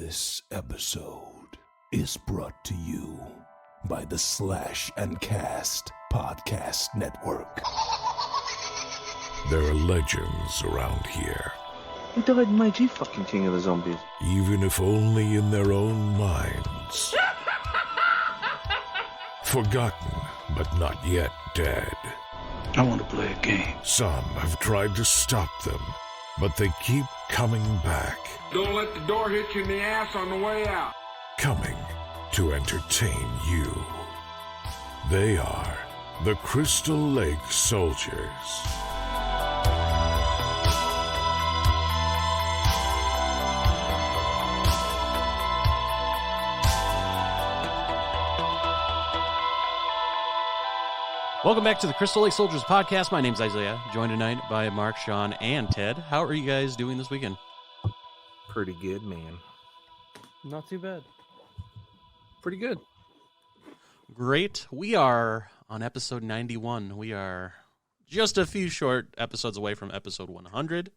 This episode is brought to you by the Slash and Cast Podcast Network. There are legends around here. Who died in Mage, fucking king of the zombies? Even if only in their own minds. Forgotten, but not yet dead. I want to play a game. Some have tried to stop them, but they keep coming back. Don't let the door hit you in the ass on the way out. Coming to entertain you. They are the Crystal Lake Soldiers. Welcome back to the Crystal Lake Soldiers podcast. My name's Isaiah, joined tonight by Mark, Sean, and Ted. How are you guys doing this weekend? Pretty good, man. Not too bad. Pretty good. Great. We are on episode 91. We are just a few short episodes away from episode 100.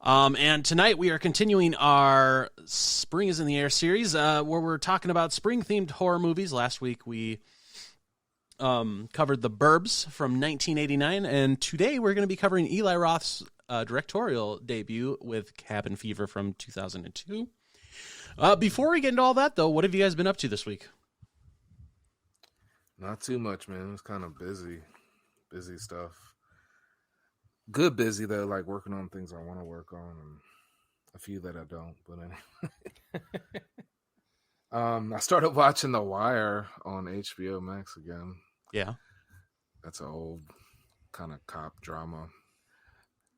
And tonight we are continuing our Spring is in the Air series, where we're talking about spring-themed horror movies. Last week we covered The Burbs from 1989, and today we're going to be covering Eli Roth's directorial debut with Cabin Fever from 2002. Before we get into all that, though, what have you guys been up to this week? Not too much, man. It was kind of busy stuff. Good busy, though, like working on things I want to work on and a few that I don't, but anyway. I started watching The Wire on HBO Max again. Yeah. That's an old kind of cop drama.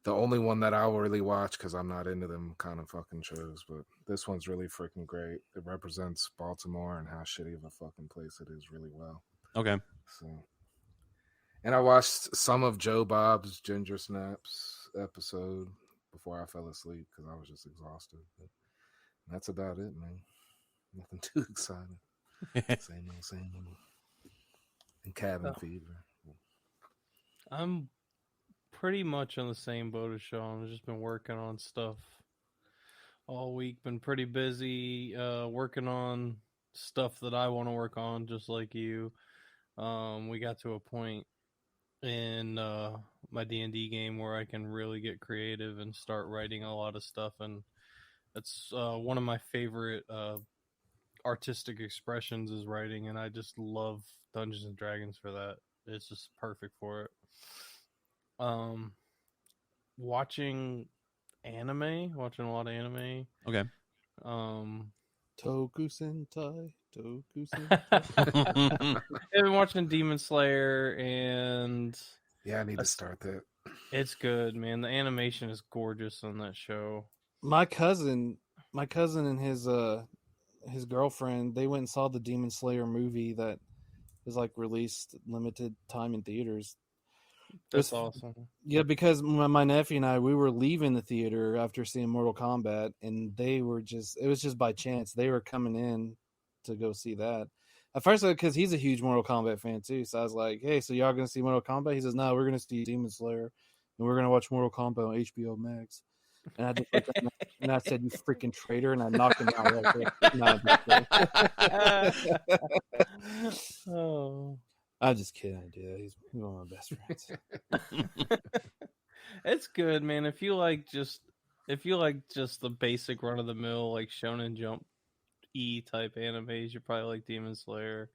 The only one that I'll really watch because I'm not into them kind of fucking shows, but this one's really freaking great. It represents Baltimore and how shitty of a fucking place it is really well. Okay. So, and I watched some of Joe Bob's Ginger Snaps episode before I fell asleep because I was just exhausted. But that's about it, man. Nothing too exciting. Same old. And Cabin Fever. I'm pretty much on the same boat as Sean. I've just been working on stuff all week. Been pretty busy working on stuff that I want to work on, just like you. We got to a point in my D&D game where I can really get creative and start writing a lot of stuff, and that's one of my favorite artistic expressions is writing, and I just love Dungeons and Dragons for that. It's just perfect for it. Watching a lot of anime. Okay. Toku Sentai. I've been watching Demon Slayer, and yeah, I need to start that. It's good, man. The animation is gorgeous on that show. My cousin and his girlfriend, they went and saw the Demon Slayer movie that was like released limited time in theaters. That's awesome. Yeah, because my nephew and I, we were leaving the theater after seeing Mortal Kombat, and it was just by chance. They were coming in to go see that. At first, because he's a huge Mortal Kombat fan too, so I was like, hey, so y'all going to see Mortal Kombat? He says, no, we're going to see Demon Slayer, and we're going to watch Mortal Kombat on HBO Max. And I just looked at him, and I said, you freaking traitor, and I knocked him out right there. Oh. I'm just kidding. I do that. He's one of my best friends. It's good, man. If you like just the basic run of the mill, like Shonen Jump type animes, you probably like Demon Slayer.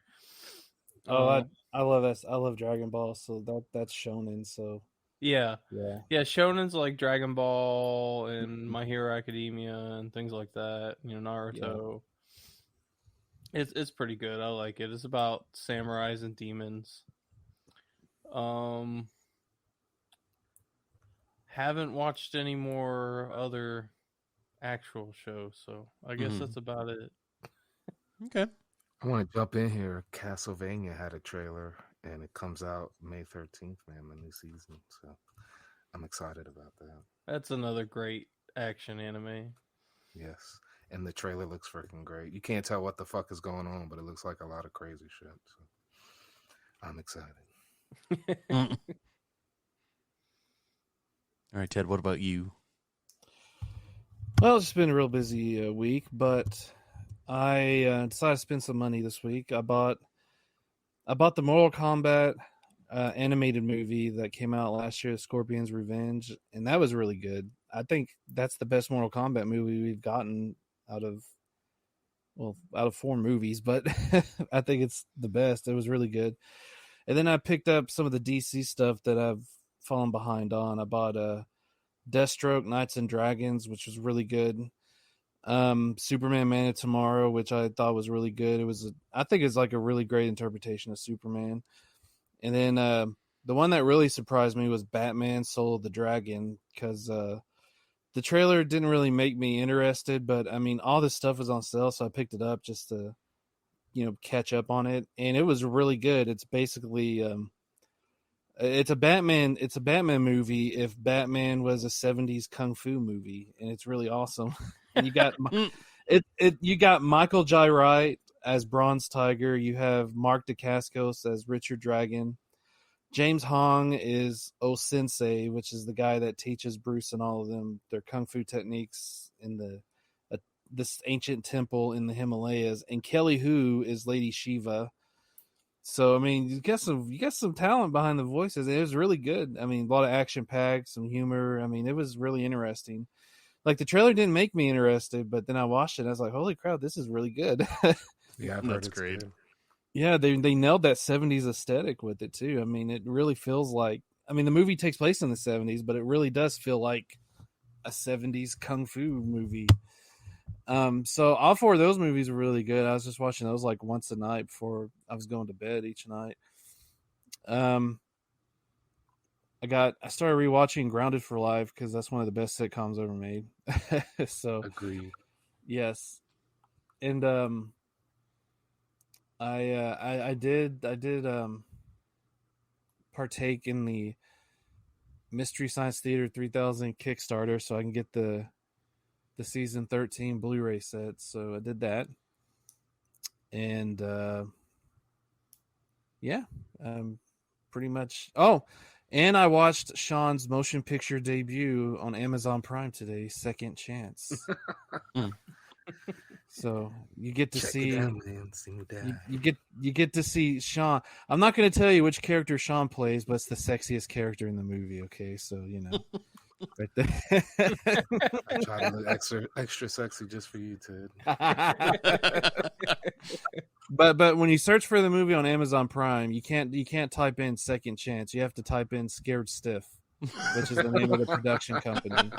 I love that. I love Dragon Ball, so that's Shonen. So yeah. Shonen's like Dragon Ball and My Hero Academia and things like that. Naruto. Yeah. It's pretty good. I like it. It's about samurais and demons. Haven't watched any more other actual shows, so I guess that's about it. Okay. I want to jump in here. Castlevania had a trailer, and it comes out May 13th, man, the new season. So I'm excited about that. That's another great action anime. Yes. And the trailer looks freaking great. You can't tell what the fuck is going on, but it looks like a lot of crazy shit. So I'm excited. All right, Ted, what about you? Well, it's been a real busy week, but I decided to spend some money this week. I bought the Mortal Kombat animated movie that came out last year, Scorpion's Revenge, and that was really good. I think that's the best Mortal Kombat movie we've gotten out of 4 movies, but I think it's the best. It was really good. And then I picked up some of the DC stuff that I've fallen behind on. I bought Deathstroke, Knights and Dragons, which was really good. Superman Man of Tomorrow, which I thought was really good. I think it's like a really great interpretation of Superman. And then the one that really surprised me was Batman Soul of the Dragon, because the trailer didn't really make me interested, but I mean, all this stuff was on sale, so I picked it up just to, catch up on it. And it was really good. It's basically it's a Batman movie if Batman was a 70s kung fu movie, and it's really awesome. And you got you got Michael Jai Wright as Bronze Tiger, you have Mark Dacascos as Richard Dragon, James Hong is O-Sensei, which is the guy that teaches Bruce and all of them their kung fu techniques in this ancient temple in the Himalayas, and Kelly Hu is Lady Shiva. So I mean, you got some talent behind the voices. It was really good. I mean, a lot of action packed, some humor. I mean, it was really interesting. Like, the trailer didn't make me interested, but then I watched it and I was like, holy crap, this is really good. Yeah, I've heard That's it's great. good. Yeah, they nailed that 70s aesthetic with it too. I mean, it really feels like, I mean, the movie takes place in the 70s, but it really does feel like a 70s kung fu movie. So all 4 of those movies were really good. I was just watching those like once a night before I was going to bed each night. I started rewatching Grounded for Life because that's one of the best sitcoms ever made. So Agreed. yes. And I did partake in the Mystery Science Theater 3000 Kickstarter so I can get the season 13 Blu-ray set. So I did that. And yeah, pretty much. Oh, and I watched Sean's motion picture debut on Amazon Prime today, Second Chance. So you get to see you get to see Sean. I'm not going to tell you which character Sean plays, but it's the sexiest character in the movie. Okay, so right there. I try to look extra sexy just for you, Ted. But when you search for the movie on Amazon Prime, you can't type in Second Chance. You have to type in Scared Stiff, which is the name of the production company.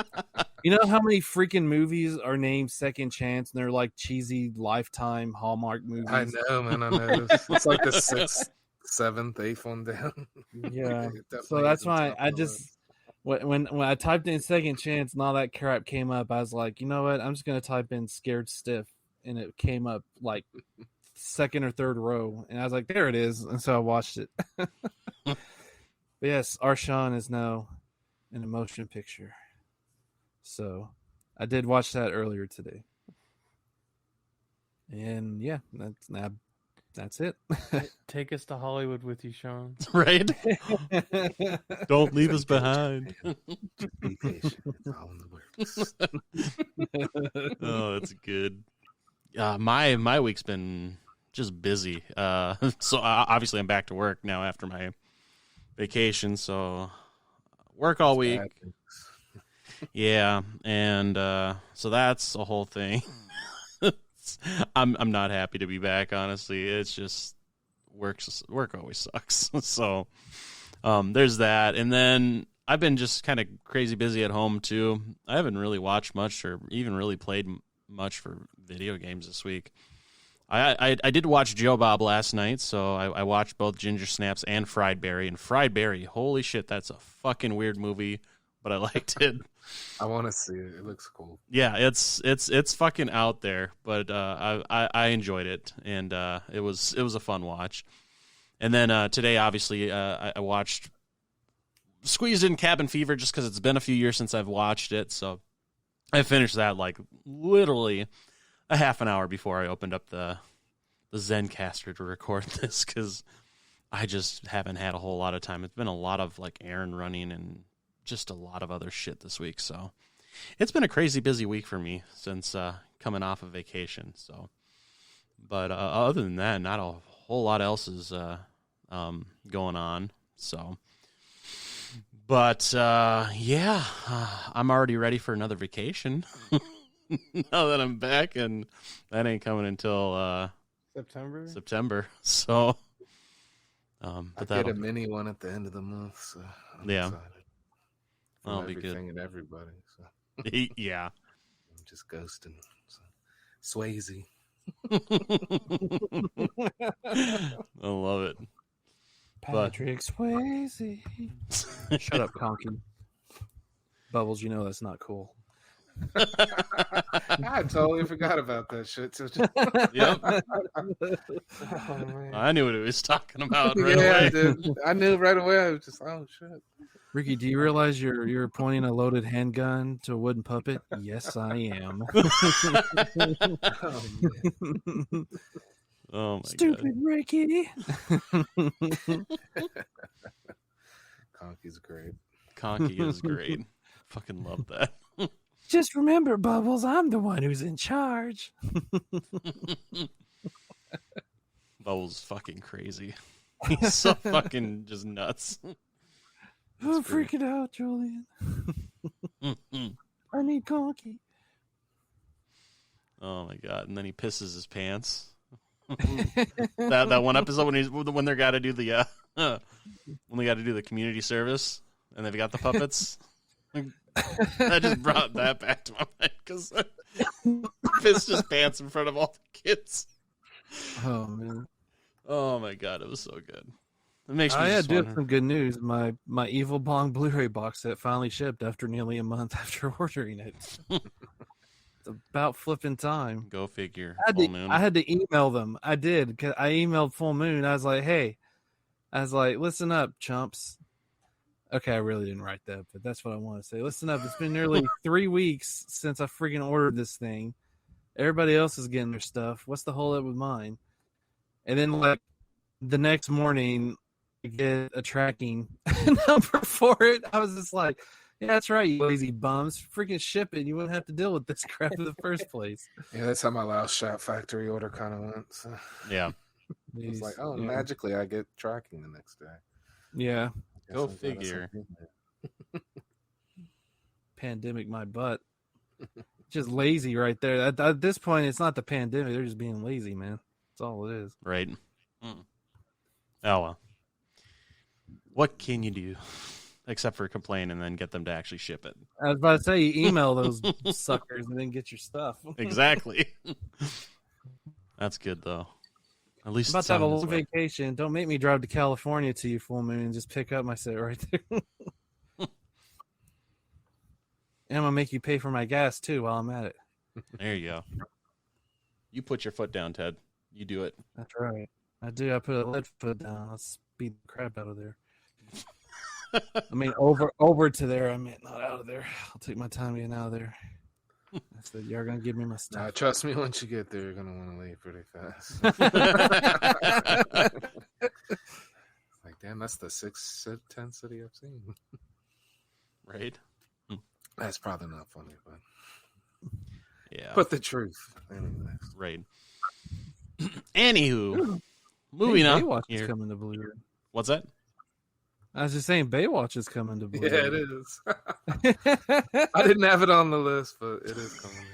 You know how many freaking movies are named Second Chance, and they're like cheesy Lifetime Hallmark movies? I know, man. I know. It's like the 6th, 7th, 8th one down. Yeah. It So that's why top I of the just list. when I typed in Second Chance and all that crap came up, I was like, you know what? I'm just gonna type in Scared Stiff, and it came up like second or third row, and I was like, there it is, and so I watched it. But yes, our Sean is now in a motion picture. So I did watch that earlier today. And yeah, that's it. Take us to Hollywood with you, Sean. Right? Don't leave us behind. Just be patient. It's all in the works. Oh, that's good. My week's been just busy. So obviously I'm back to work now after my vacation. So work all week. Yeah, and so that's a whole thing. I'm not happy to be back, honestly. It's just work always sucks. So there's that, and then I've been just kind of crazy busy at home too. I haven't really watched much or even really played much for video games this week. I did watch Joe Bob last night, so I watched both Ginger Snaps and Fried Berry. And Fried Berry, holy shit, that's a fucking weird movie, but I liked it. I want to see it. It looks cool. Yeah, it's fucking out there, but I enjoyed it, and it was a fun watch. And then today, obviously, I squeezed in Cabin Fever just because it's been a few years since I've watched it, so I finished that like literally a half an hour before I opened up the Zencaster to record this, because I just haven't had a whole lot of time. It's been a lot of like errand running and just a lot of other shit this week. So It's been a crazy busy week for me since coming off of vacation. So, but other than that, not a whole lot else is going on. So, but yeah, I'm already ready for another vacation now that I'm back, and that ain't coming until September. So, but I get a mini one at the end of the month. So I'm excited. That'll be good. And everybody. So. Yeah. I'm just ghosting. So. Swayze. I love it. Patrick Swayze. Shut up, Conky. Bubbles, you know that's not cool. I totally forgot about that shit. So Yep. oh, I knew what he was talking about right yeah, away. I did. I knew right away. I was just, oh shit. Ricky, do you realize you're pointing a loaded handgun to a wooden puppet? Yes, I am. Oh my Stupid God. Ricky. Conky's great. Conky is great. Fucking love that. Just remember, Bubbles, I'm the one who's in charge. Bubbles is fucking crazy. He's so fucking just nuts. I'm freaking out, Julian. I need Conky. Oh my God. And then he pisses his pants. that one episode when they got to do the when they got to do the community service and they've got the puppets. I just brought that back to my mind because pissed his pants in front of all the kids. Oh man. Oh my God, it was so good. It makes me I just do have wonder. some good news. My Evil Bong Blu-ray box set finally shipped after nearly a month after ordering it. It's about flipping time. Go figure. I Full moon. had to email them. I did. 'Cause I emailed Full Moon. I was like, hey, listen up, chumps. Okay, I really didn't write that, but that's what I want to say. Listen up. It's been nearly 3 weeks since I freaking ordered this thing. Everybody else is getting their stuff. What's the holdup with mine? And then, like, the next morning, I get a tracking number for it. I was just like, yeah, that's right, you lazy bums. Freaking ship it. You wouldn't have to deal with this crap in the first place. Yeah, that's how my last Shop Factory order kind of went. So. Yeah. It was like, oh, magically I get tracking the next day. Yeah. Go figure. Pandemic my butt. Just lazy right there. At this point, it's not the pandemic. They're just being lazy, man. That's all it is. Right. Oh, well. What can you do except for complain and then get them to actually ship it? I was about to say, you email those suckers and then get your stuff. Exactly. That's good, though. At least I'm about it's to have a on its little way. vacation. Don't make me drive to California to you, Full Moon, and just pick up my set right there. And I'm going to make you pay for my gas, too, while I'm at it. There you go. You put your foot down, Ted. You do it. That's right. I do. I put a lead foot down. Let's beat the crap out of there. I mean, over to there. I meant not out of there. I'll take my time getting out of there. I said, you're going to give me my stuff. Trust me, once you get there, you're going to want to leave pretty fast. Like, damn, that's the 6th city I've seen. Right? That's probably not funny, but Yeah. but the truth. Anyways. Right. Anywho, moving on. Baywatch is here. coming to Blu-ray. What's that? I was just saying, Baywatch is coming to Blu-ray. Yeah, it is. I didn't have it on the list, but it is coming.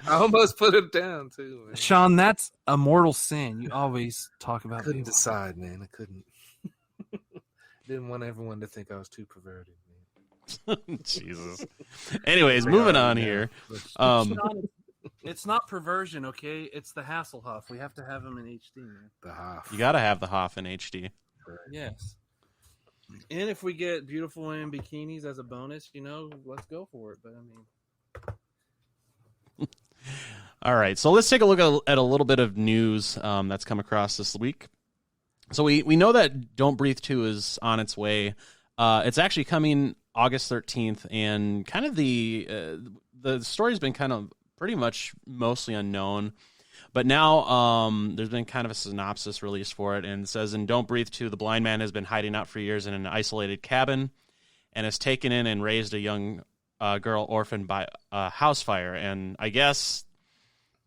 I almost put it down too, man. Sean, that's a mortal sin. You always talk about Couldn't Baywatch. decide, man. I couldn't. Didn't want everyone to think I was too perverted, man. Jesus. Anyways, moving on here. Sean, it's not perversion, okay? It's the Hasselhoff. We have to have him in HD, man. The half. You got to have the Hoff in HD. Yes. And if we get beautiful women bikinis as a bonus, let's go for it. But I mean, All right, so let's take a look at a little bit of news that's come across this week. So we know that Don't Breathe 2 is on its way. It's actually coming August 13th, and kind of the story's been kind of pretty much mostly unknown. But now there's been kind of a synopsis released for it, and it says, in Don't Breathe 2, the blind man has been hiding out for years in an isolated cabin and has taken in and raised a young girl orphaned by a house fire, and I guess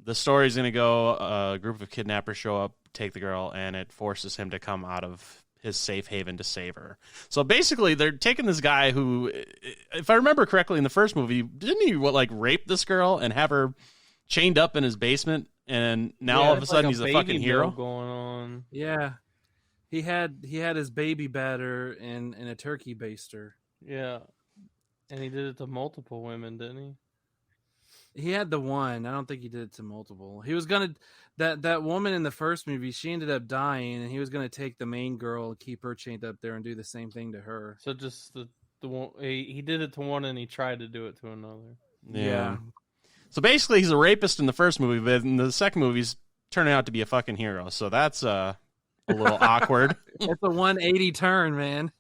the story's going to go, a group of kidnappers show up, take the girl, and it forces him to come out of his safe haven to save her. So basically, they're taking this guy who, if I remember correctly in the first movie, didn't he rape this girl and have her chained up in his basement, and now all of a sudden he's a fucking hero? Going on. Yeah, he had his baby batter and a turkey baster. Yeah, and he did it to multiple women, didn't he? He had the one. I don't think he did it to multiple. He was gonna that woman in the first movie. She ended up dying, and he was gonna take the main girl and keep her chained up there and do the same thing to her. So just the one he did it to one, and he tried to do it to another. Yeah. So basically, he's a rapist in the first movie, but in the second movie, he's turning out to be a fucking hero. So that's a little awkward. It's a 180 turn, man.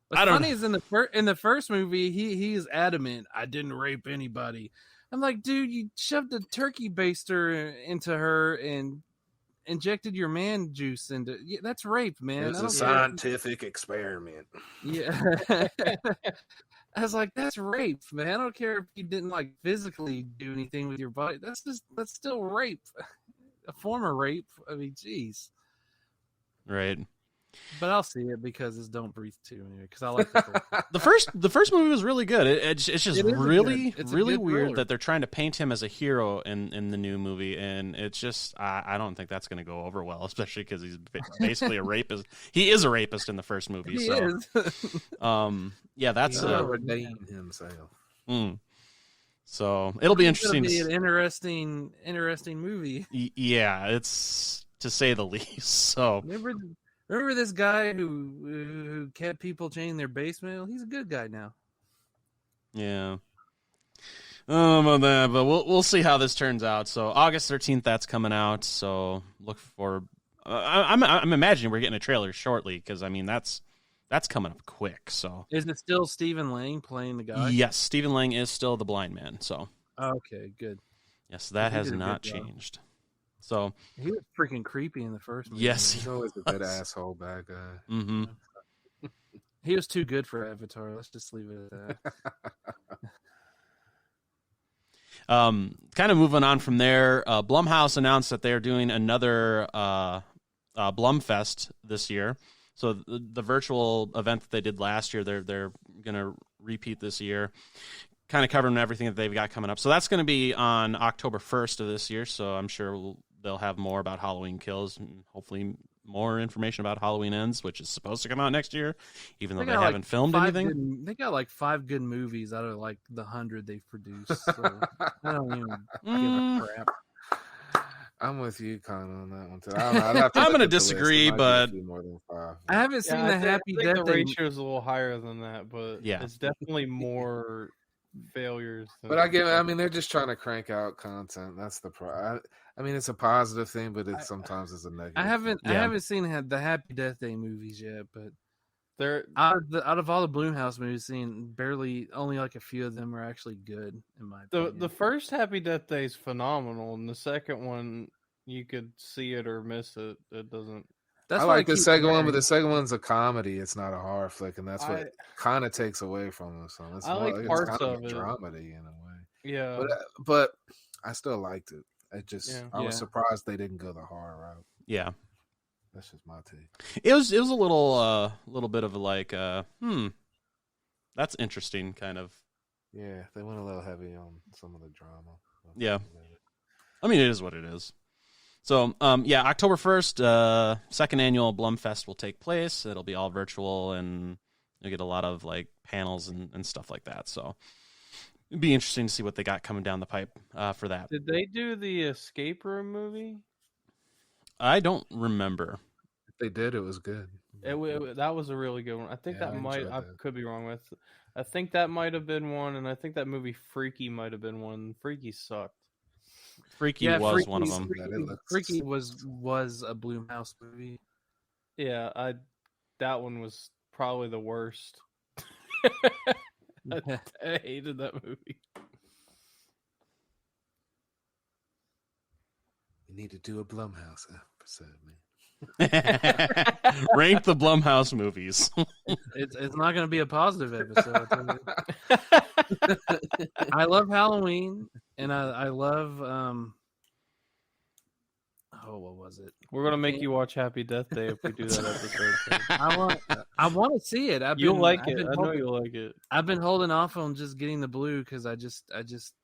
What's funny is in the first movie, he's adamant, I didn't rape anybody. I'm like, dude, you shoved a turkey baster into her and injected your man juice into. Yeah, that's rape, man. It's a scientific experiment. Yeah. I was like, that's rape, man. I don't care if you didn't physically do anything with your body. That's still rape. A form of rape. I mean, geez. Right. But I'll see it because it's Don't Breathe 2 anyway. Because I like the first movie was really good. It's just really weird thriller. that they're trying to paint him as a hero in the new movie, and it's just I don't think that's going to go over well, especially because he's basically a rapist. He is a rapist in the first movie. He so, is. Yeah, that's redeem himself. So it'll be interesting. It'll be an interesting movie. Yeah, it's to say the least. So Remember this guy who kept people chained in their basement? Well, he's a good guy now. Yeah. About that, but we'll see how this turns out. So August 13th, that's coming out. So look for. I'm imagining we're getting a trailer shortly because I mean that's coming up quick. So is it still Stephen Lang playing the guy? Yes, Stephen Lang is still the blind man. So okay, good. Yes, that has not changed. So he was freaking creepy in the first movie. Yes, he's always a good asshole bad guy. Mm-hmm. He was too good for Avatar. Let's just leave it at that. Kind of moving on from there, Blumhouse announced that they're doing another Blumfest this year. So the virtual event that they did last year, they're going to repeat this year, kind of covering everything that they've got coming up. So that's going to be on October 1st of this year. So I'm sure they'll have more about Halloween Kills and hopefully more information about Halloween Ends, which is supposed to come out next year, even though they haven't filmed anything. They got 5 good movies out of the 100 they've produced. So I don't even give a crap. I'm with you, Con, on that one too. I'm going to disagree, but more than 5. I haven't seen the Happy Death. The ratio is a little higher than that, but yeah, it's definitely more failures. But I mean, they're just trying to crank out content. That's the problem. I mean, it's a positive thing, but sometimes it's a negative. I haven't seen the Happy Death Day movies yet, but they're out of all the Blumhouse movies, only a few of them are actually good in my opinion. The first Happy Death Day is phenomenal, and the second one you could see it or miss it. It doesn't. I like the second one, but the second one's a comedy. It's not a horror flick, and that's what kind of takes away from it. So it's parts kind of a it. dramedy in a way. Yeah, but I still liked it. I was surprised they didn't go the horror route. Yeah, that's just my take. It was a little bit of that's interesting kind of. Yeah, they went a little heavy on some of the drama. Yeah, I mean it is what it is. So, October 1st, second annual Blumfest will take place. It'll be all virtual, and you'll get a lot of panels and stuff like that. So, it'd be interesting to see what they got coming down the pipe for that. Did they do the Escape Room movie? I don't remember. If they did, it was good. That was a really good one. I think I could be wrong with. I think that might have been one, and I think that movie Freaky might have been one. Freaky sucked. Freaky was one of them. Freaky was a Blumhouse movie. Yeah, that one was probably the worst. I hated that movie. You need to do a Blumhouse episode, man. Rank the Blumhouse movies. It's not going to be a positive episode. I love Halloween, and I love what was it? We're gonna make you watch Happy Death Day if we do that episode. I want to see it. You'll like it. I know you'll like it. I've been holding off on just getting the blue because I just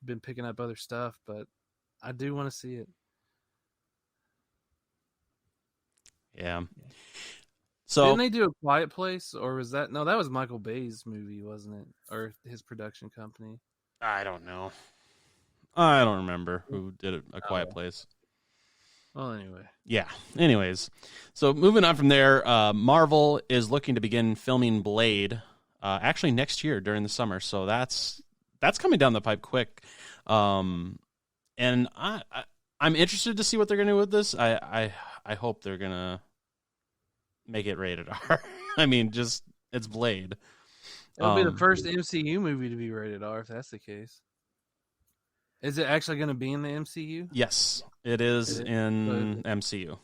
been picking up other stuff, but I do want to see it. Yeah. So didn't they do A Quiet Place, or was that no? That was Michael Bay's movie, wasn't it, or his production company? I don't know. I don't remember who did A Quiet Place. Well, anyway. Yeah. Anyways, so moving on from there, Marvel is looking to begin filming Blade, actually next year during the summer. So that's coming down the pipe quick. And I'm interested to see what they're going to do with this. I hope they're going to make it rated R. I mean, just it's Blade. It'll be the first MCU movie to be rated R if that's the case. Is it actually going to be in the MCU? Yes, it is in MCU.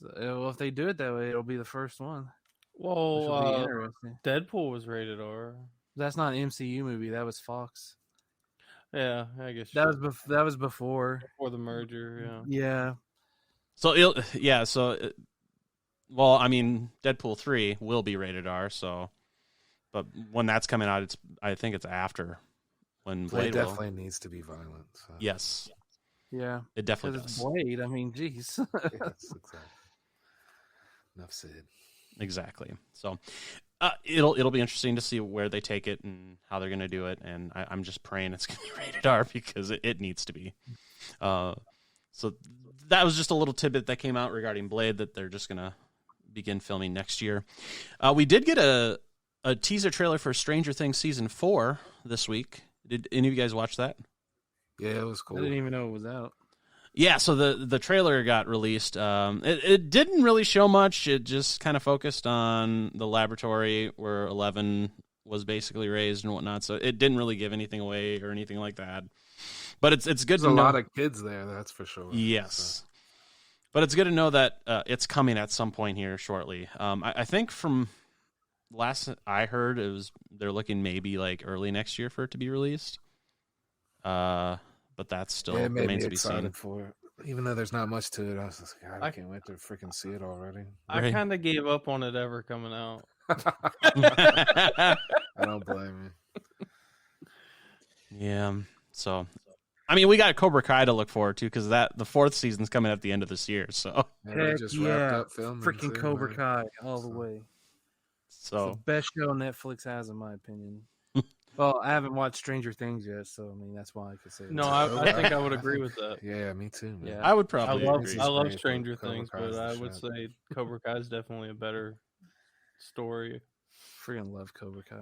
So, well, if they do it that way, it'll be the first one. Well, interesting. Deadpool was rated R. That's not an MCU movie. That was Fox. Yeah, I guess that was before the merger. Yeah. So well, I mean, Deadpool 3 will be rated R. So, but when that's coming out, I think it's after. When Blade definitely needs to be violent. So. Yes. Yeah. It definitely does. It's Blade. I mean, geez. Yes, exactly. Enough said. Exactly. So it'll be interesting to see where they take it and how they're going to do it. And I'm just praying it's going to be rated R because it needs to be. So that was just a little tidbit that came out regarding Blade that they're just going to begin filming next year. We did get a teaser trailer for Stranger Things Season 4 this week. Did any of you guys watch that? Yeah, it was cool. I didn't even know it was out. Yeah, so the trailer got released. It didn't really show much. It just kind of focused on the laboratory where 11 was basically raised and whatnot. So it didn't really give anything away or anything like that. But it's good to know. There's a lot of kids there, that's for sure. Yes. So. But it's good to know that it's coming at some point here shortly. I think from last I heard, they're looking maybe like early next year for it to be released. But that's still remains to be seen. For it. Even though there's not much to it, I was just like, God, I can't wait to freaking see it already. I kind of gave up on it ever coming out. I don't blame you. Yeah. So, I mean, we got Cobra Kai to look forward to because the 4th season's coming at the end of this year. So, just wrapped up filming. Freaking Cobra Kai all the way. So, it's the best show Netflix has, in my opinion. Well, I haven't watched Stranger Things yet, so I mean that's why I could say. No, I think I would agree with that. Yeah, me too. Man. Yeah, I would probably. I love Stranger Things, but I would say Cobra Kai is definitely a better story. Freaking love Cobra Kai.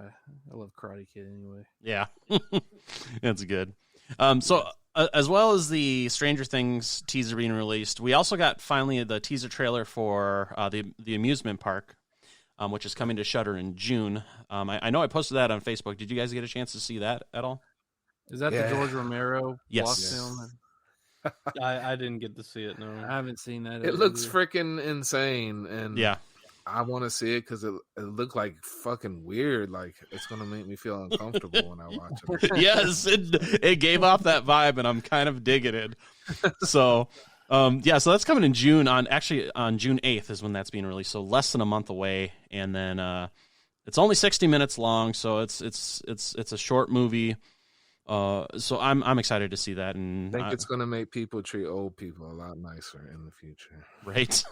I love Karate Kid anyway. Yeah, that's good. So as well as the Stranger Things teaser being released, we also got finally the teaser trailer for the amusement park. Which is coming to Shudder in June. I know I posted that on Facebook. Did you guys get a chance to see that at all? Is that the George Romero block film? I didn't get to see it, no. I haven't seen that. It looks freaking insane. And yeah, I want to see it because it looked like fucking weird. Like, it's going to make me feel uncomfortable when I watch it. Yes, it gave off that vibe, and I'm kind of digging it. So... so that's coming in June on June 8th is when that's being released. So less than a month away. And then, it's only 60 minutes long. So it's a short movie. So I'm excited to see that. And I think it's going to make people treat old people a lot nicer in the future. Right.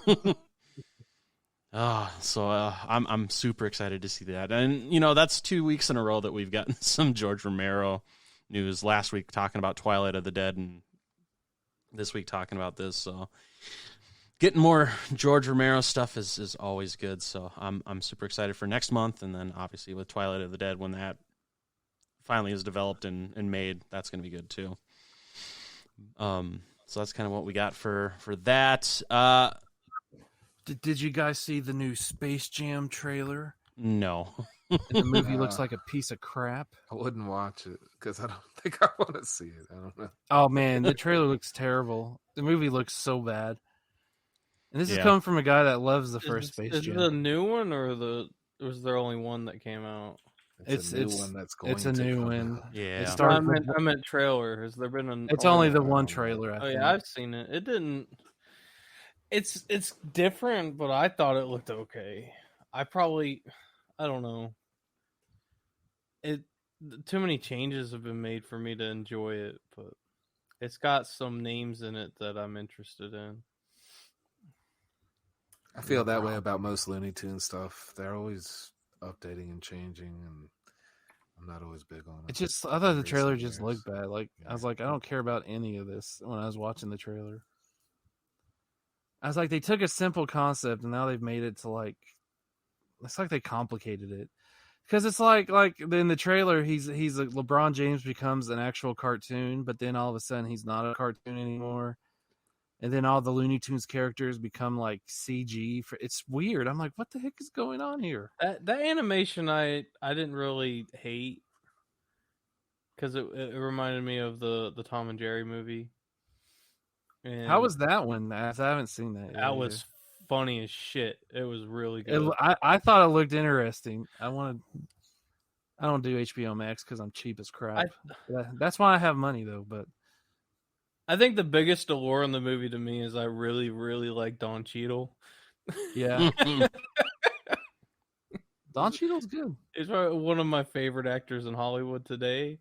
I'm super excited to see that. And, that's 2 weeks in a row that we've gotten some George Romero news. Last week talking about Twilight of the Dead and this week talking about this, so getting more George Romero stuff is always good. So I'm super excited for next month, and then obviously with Twilight of the Dead when that finally is developed and made, that's going to be good too. So that's kind of what we got for that. Did you guys see the new Space Jam trailer? No. The movie looks like a piece of crap. I wouldn't watch it because I don't think I want to see it. I don't know. Oh man, the trailer looks terrible. The movie looks so bad. And this is Yeah. coming from a guy that loves the first Space Is Jam. it a new one or was there only one that came out? It's a new one that's going It's a to new come one. out. Yeah. It No, started with, I meant trailer. Has there been an? it's only the I one don't know. trailer. I Oh think. yeah, I've seen it. It didn't. It's different, but I thought it looked okay. I don't know. Too many changes have been made for me to enjoy it, but it's got some names in it that I'm interested in. I feel that way about most Looney Tunes stuff. They're always updating and changing, and I'm not always big on it. It just, I thought the Recent trailer just years. looked bad. Like I was like, I don't care about any of this when I was watching the trailer. I was like, they took a simple concept and now they've made it to like, it's like they complicated it. Because it's like in the trailer, he's like LeBron James becomes an actual cartoon, but then all of a sudden he's not a cartoon anymore. And then all the Looney Tunes characters become like CG. It's weird. I'm like, what the heck is going on here? That animation I didn't really hate because it reminded me of the Tom and Jerry movie. And How was that one? I haven't seen that yet. that was funny as shit. It was really good. I thought it looked interesting. I don't do HBO Max because I'm cheap as crap. That's why I have money though. But I think the biggest allure in the movie to me is I really, really like Don Cheadle. yeah, Don Cheadle's good. He's probably one of my favorite actors in Hollywood today.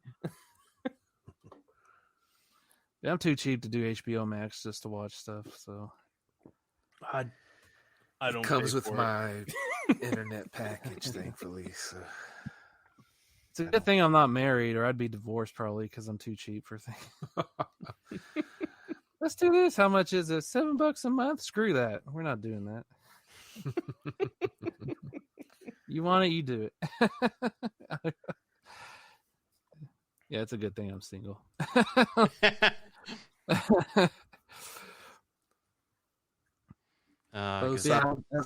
Yeah, I'm too cheap to do HBO Max just to watch stuff. So I don't. It comes pay with for my internet package, thankfully. So it's a good thing I'm not married, or I'd be divorced probably because I'm too cheap for things. Let's do this. How much is it? $7 a month? Screw that. We're not doing that. You want it, you do it. Yeah, it's a good thing I'm single. Yeah,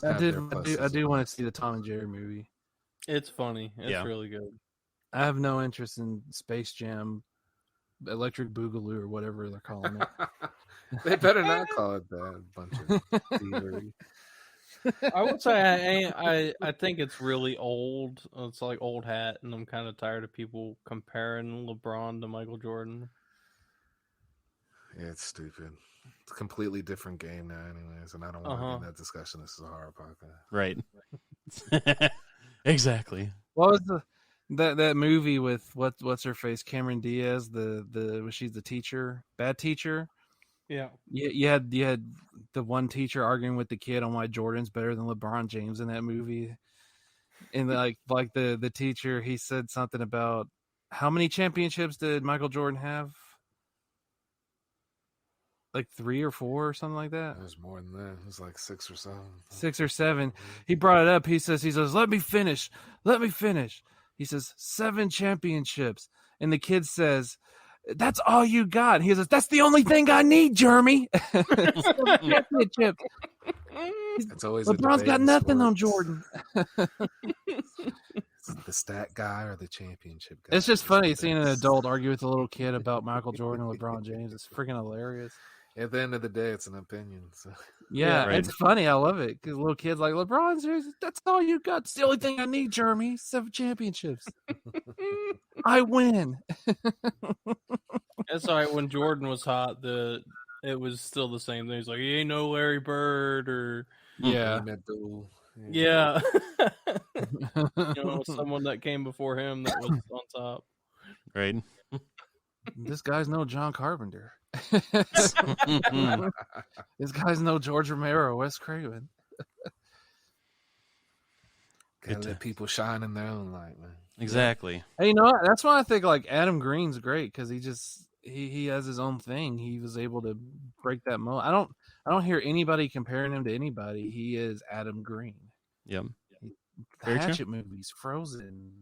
I do want to see the Tom and Jerry movie. It's funny. It's Yeah. really good. I have no interest in Space Jam, Electric Boogaloo, or whatever they're calling it. they better not call it that. Bunch of thievery. I would say I think it's really old. It's like old hat, and I'm kind of tired of people comparing LeBron to Michael Jordan. Yeah, it's stupid. It's a completely different game now, anyways, and I don't want to get in that discussion. This is a horror podcast, Right? Exactly. What was that movie with what's her face, Cameron Diaz? She's the teacher, bad teacher. Yeah. You had the one teacher arguing with the kid on why Jordan's better than LeBron James in that movie. And like the teacher, he said something about how many championships did Michael Jordan have? Like 3 or 4 or something like that. It was more than that. It was like 6 or 7. 6 or 7. He brought it up. He says, let me finish. He says 7 championships. And the kid says, that's all you got. He says, that's the only thing I need, Jeremy. Championship. It's always LeBron's got nothing on Jordan. The stat guy or the championship guy. It's just funny seeing an adult argue with a little kid about Michael Jordan and LeBron James. It's freaking hilarious. At the end of the day, it's an opinion. So. Yeah, right. It's funny. I love it because little kids like LeBron's. That's all you got. It's the only thing I need, Jeremy. 7 championships. I win. That's all right. When Jordan was hot, it was still the same thing. He's like, he ain't no Larry Bird or Yeah. yeah. Someone that came before him that was on top. Right. This guy's no John Carpenter. This guy's no George Romero, Wes Craven. Gotta let people shine in their own light, man. Exactly. Hey, you know what? That's why I think like Adam Green's great because he has his own thing. He was able to break that mold. I don't hear anybody comparing him to anybody. He is Adam Green. Yep. The Hatchet movies, Frozen,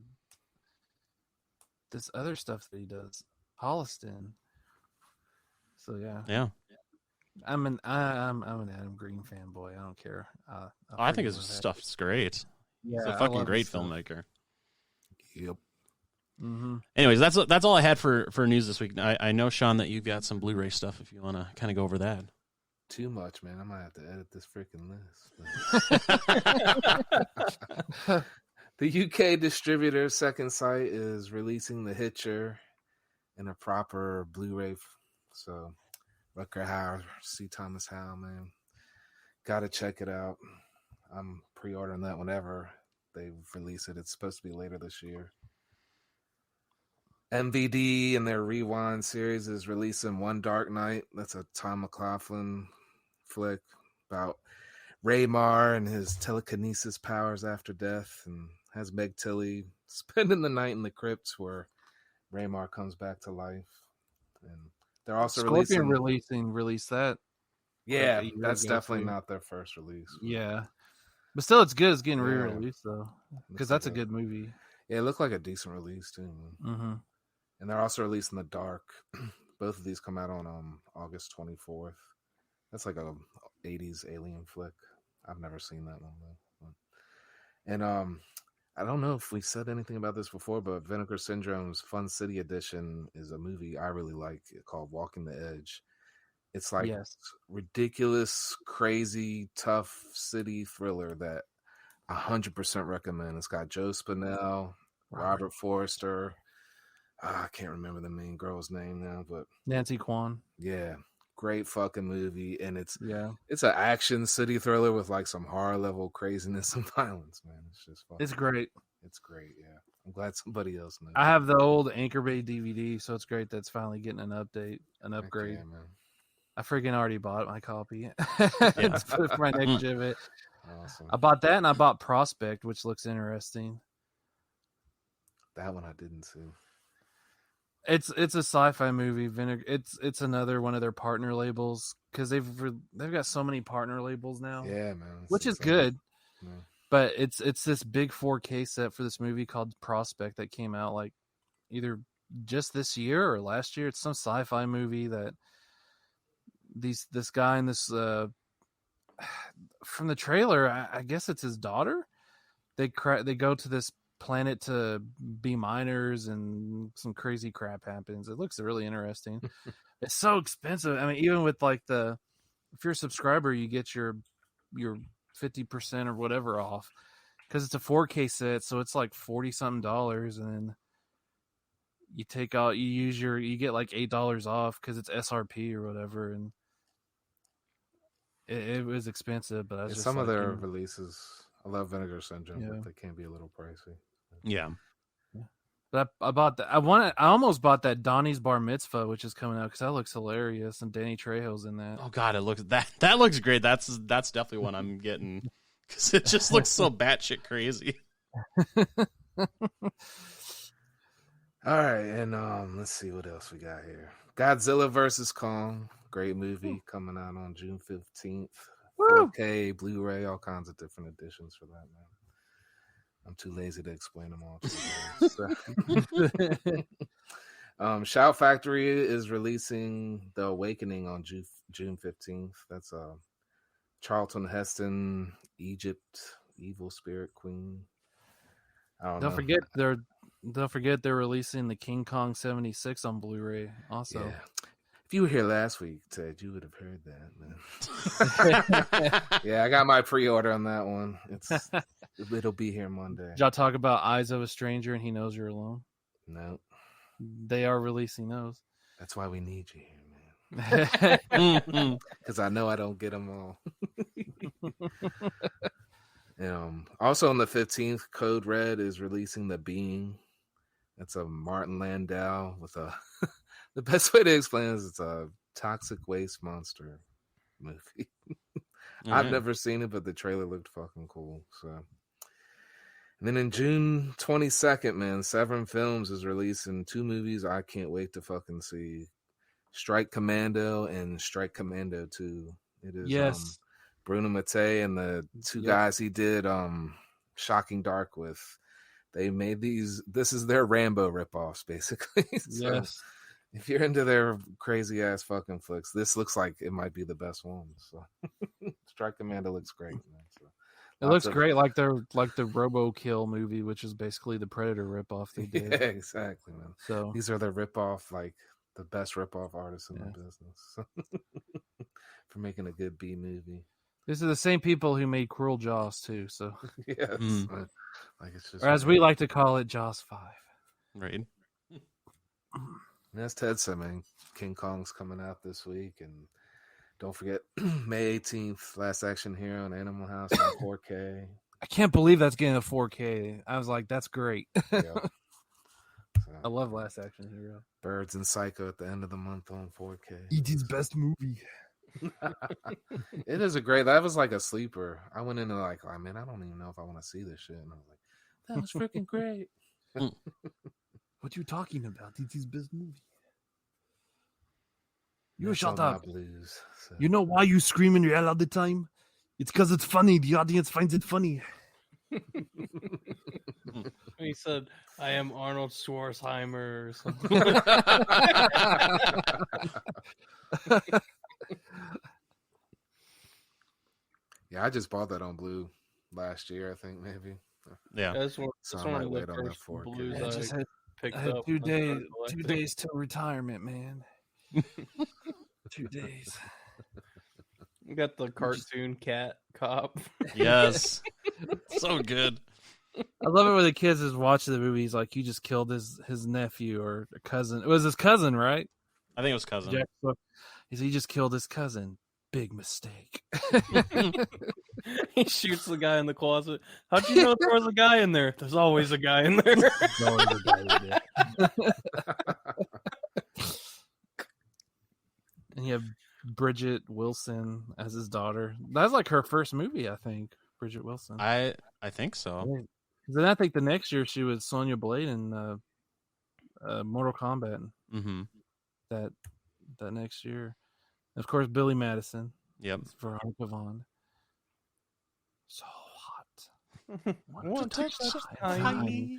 this other stuff that he does, Holliston. So yeah. I'm an Adam Green fanboy. I don't care. I think his stuff's great. Yeah, he's a fucking great filmmaker. Yep. Mm-hmm. Anyways, that's all I had for news this week. I know, Sean, that you've got some Blu-ray stuff if you want to kind of go over that. too much, man. I might have to edit this freaking list. The UK distributor Second Sight is releasing The Hitcher in a proper Blu-ray. So, Rutger Hauer, C. Thomas Howell, man. Gotta check it out. I'm pre-ordering that whenever they release it. It's supposed to be later this year. MVD and their Rewind series is releasing One Dark Night. That's a Tom McLaughlin flick about Raymar and his telekinesis powers after death, and has Meg Tilly spending the night in the crypts where Raymar comes back to life. And they're also Scorpion releasing released that. Yeah, a year that's ago, definitely too. not their first release. Yeah, but still, it's good. It's getting Yeah. re-released though, because that's a good movie. Yeah, it looked like a decent release too. Mm-hmm. And they're also releasing The Dark. Both of these come out on August 24th. That's like a 80s alien flick. I've never seen that one though. And I don't know if we said anything about this before, but Vinegar Syndrome's Fun City Edition is a movie I really like called Walking the Edge. It's like ridiculous, crazy, tough city thriller that 100% recommend. It's got Joe Spinell, Robert Forster. I can't remember the main girl's name now, but Nancy Kwan. Yeah, great fucking movie, and it's an action city thriller with like some horror level craziness and violence, man. It's just fun. It's great. It's great, yeah. I'm glad somebody else knows. I have the old Anchor Bay DVD, so it's great that's finally getting an upgrade. Yeah, man. I freaking already bought my copy. It's for my next exhibit. Awesome. I bought that, and I bought Prospect, which looks interesting. That one I didn't see. It's a sci-fi movie. Vinegar. It's another one of their partner labels, because they've got so many partner labels now. Yeah, man. Which is good. Yeah. But it's this big 4K set for this movie called Prospect that came out like either just this year or last year. It's some sci-fi movie that this guy and this from the trailer, I guess it's his daughter. They go to this planet to be miners, and some crazy crap happens. It looks really interesting. It's so expensive. I mean, even with like if you're a subscriber, you get your 50% or whatever off, because it's a 4K set, so it's like $40-something, and then you get like $8 off because it's SRP or whatever, and it was expensive. But I was just some of their releases, I love Vinegar Syndrome, but they can be a little pricey. Yeah. But I bought that. I almost bought that Donnie's Bar Mitzvah, which is coming out, because that looks hilarious, and Danny Trejo's in that. Oh God, that looks great. That's definitely one I'm getting, because it just looks so batshit crazy. All right, and let's see what else we got here. Godzilla vs. Kong, great movie, coming out on June 15th. 4K, Blu-ray, all kinds of different editions for that, man. I'm too lazy to explain them all to you guys. Shout Factory is releasing The Awakening on June 15th. That's Charlton Heston, Egypt, Evil Spirit Queen. Don't forget they're releasing the King Kong 76 on Blu-ray also. Yeah. If you were here last week, Ted, you would have heard that, man. Yeah, I got my pre-order on that one. It'll be here Monday. Did y'all talk about Eyes of a Stranger and He Knows You're Alone? No. They are releasing those. That's why we need you here, man. Because I know I don't get them all. Also on the 15th, Code Red is releasing The Being. That's a Martin Landau with a... The best way to explain it is it's a toxic waste monster movie. I've never seen it, but the trailer looked fucking cool. So, and then in June 22nd, man, Severin Films is releasing 2 movies I can't wait to fucking see: Strike Commando and Strike Commando 2. It is Bruno Mattei and the 2 guys he did Shocking Dark with. They made these. This is their Rambo ripoffs, basically. So, yes. If you're into their crazy ass fucking flicks, this looks like it might be the best one. So, Strike Commando looks great, man. So, it looks great, like the RoboKill movie, which is basically the Predator ripoff they did. Yeah, exactly, man. So these are their ripoff, like the best ripoff artists in the business. for making a good B movie. These are the same people who made Cruel Jaws too. So, Yes, Mm. like it's just, or as we like to call it, Jaws 5. Right. And as Ted said, man, King Kong's coming out this week, and don't forget May 18th, Last Action Hero and Animal House on 4K. I can't believe that's getting a 4K. I was like, that's great. Yep. I love Last Action Hero. Birds and Psycho at the end of the month on 4K. E.T.'s best movie. It is a great. That was like a sleeper. I went into like, oh, man, I don't even know if I want to see this shit, and I was like, that was freaking great. What you talking about? E.T.'s best movie. You That's shut all up. my blues. So. You know why you scream and yell all the time? It's because it's funny. The audience finds it funny. He said, "I am Arnold Schwarzenegger." Or something. Yeah, I just bought that on Blue last year. I think maybe. Yeah. That's one, So that's I one might of wait the on that first 4K. blues I just had picked I had up. 2 when I days. started 2 collecting. days till retirement, man. 2 days. You got the cartoon cat cop. Yes. So good. I love it when the kids is watching the movie. He's like, "You just killed his nephew or a cousin." It was his cousin, right? I think it was cousin. Jack, he said, "You just killed his cousin. Big mistake." He shoots the guy in the closet. How'd you know there was a guy in there? There's always a guy in there. And you have Bridget Wilson as his daughter. That's like her first movie, I think. Bridget Wilson. I think so. Then I think the next year she was Sonya Blade in Mortal Kombat. Mm-hmm. That next year, and of course, Billy Madison. Yep. Veronica Vaughn. So hot. I want to touch that tiny.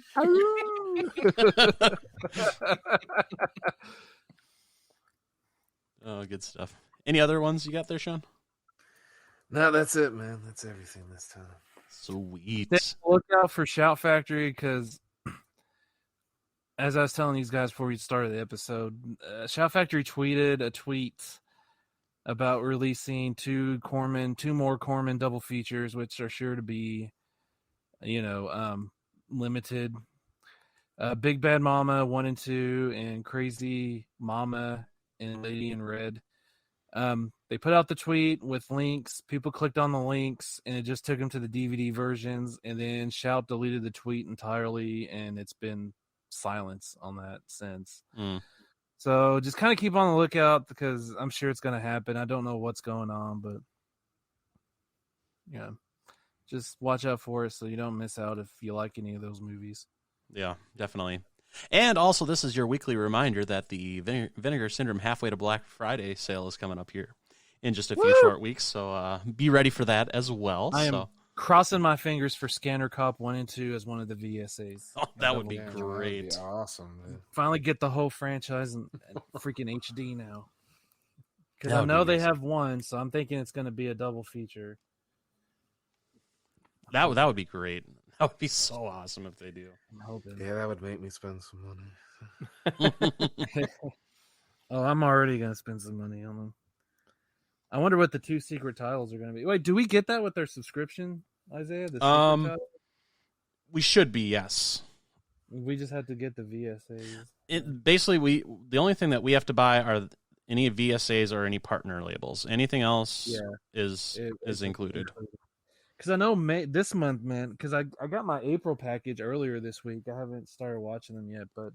Oh, good stuff. Any other ones you got there, Sean? No, that's it, man. That's everything this time. Sweet. Look out for Shout Factory because, as I was telling these guys before we started the episode, Shout Factory tweeted a tweet about releasing two more Corman double features, which are sure to be, limited. Big Bad Mama 1 and 2, and Crazy Mama and Lady in Red. They put out the tweet with links. People clicked on the links, and it just took them to the DVD versions. And then Shout deleted the tweet entirely, and it's been silence on that since. So just kind of keep on the lookout because I'm sure it's going to happen. I don't know what's going on, but yeah, just watch out for it so you don't miss out if you like any of those movies. Yeah, definitely. And also, this is your weekly reminder that the Vinegar Syndrome Halfway to Black Friday sale is coming up here in just a few short weeks. So be ready for that as well. I am crossing my fingers for Scanner Cop 1 and 2 as one of the VSAs. Oh, that would be Yeah, great. that'd be awesome, man. Finally get the whole franchise and freaking HD now. Because That I would know be they amazing. have one, so I'm thinking it's going to be a double feature. That would be great. That would be so awesome if they do. I'm hoping. Yeah, that would make me spend some money. Oh, I'm already going to spend some money on them. I wonder what the 2 secret titles are going to be. Wait, do we get that with their subscription, Isaiah? The secret title? We should be, yes. We just have to get the VSAs. Basically, the only thing that we have to buy are any VSAs or any partner labels. Anything else is included. Because I know this month, man, because I got my April package earlier this week. I haven't started watching them yet, but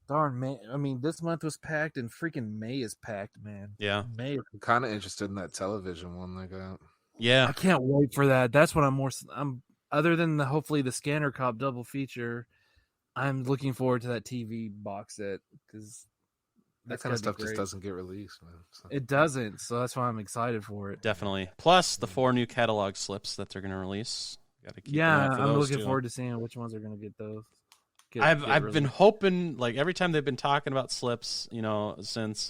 darn, May, I mean, this month was packed and freaking May is packed, man. Yeah. May. I'm kind of interested in that television one they got. Yeah. I can't wait for that. That's what I'm other than hopefully the Scanner Cop double feature, I'm looking forward to that TV box set because That kind of stuff just doesn't get released, man. So. It doesn't, so that's why I'm excited for it. Definitely. Plus the 4 new catalog slips that they're going to release. Gotta keep an eye out for I'm those looking too. forward to seeing which ones are going to get those. I've been hoping, like every time they've been talking about slips, since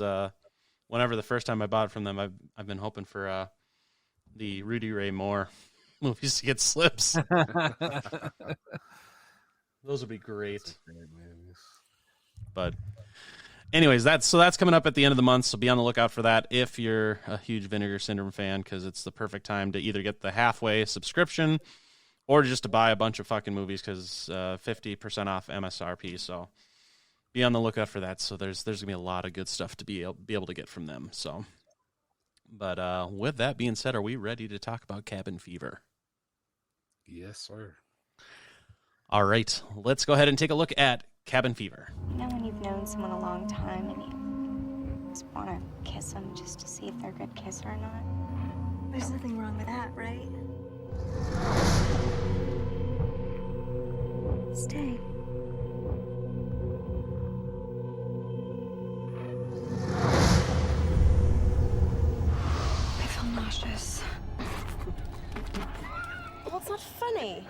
whenever the first time I bought it from them, I've been hoping for the Rudy Ray Moore movies to get slips. Those would be great. Great movies. But anyways, that's coming up at the end of the month, so be on the lookout for that if you're a huge Vinegar Syndrome fan, because it's the perfect time to either get the halfway subscription or just to buy a bunch of fucking movies, because 50% off MSRP. So be on the lookout for that. So there's gonna be a lot of good stuff to be able to get from them. So, but with that being said, are we ready to talk about Cabin Fever? Yes, sir. All right, let's go ahead and take a look at Cabin Fever. You know when you've known someone a long time and you just want to kiss them just to see if they're a good kisser or not? There's nothing wrong with that, right? Stay. I feel nauseous. Well, it's not funny.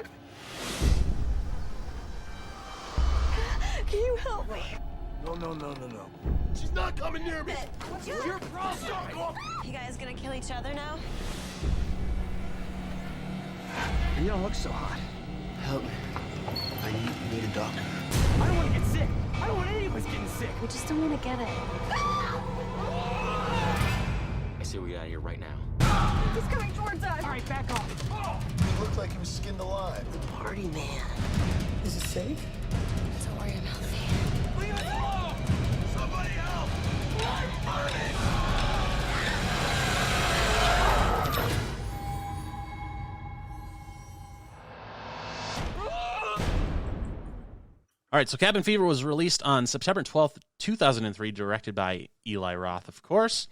Can you help me? No. She's not coming near me. What's your problem? You guys gonna kill each other now? You don't look so hot. Help me. I need a doctor. I don't want to get sick. I don't want any of us getting sick. We just don't want to get it. I say we get out of here right now. He's coming towards us. All right, back off. He looked like he was skinned alive. The party man. Is it safe? Don't worry, I'm healthy. Leave us alone! Somebody help! I'm burning! All right, so Cabin Fever was released on September 12th, 2003, directed by Eli Roth, of course.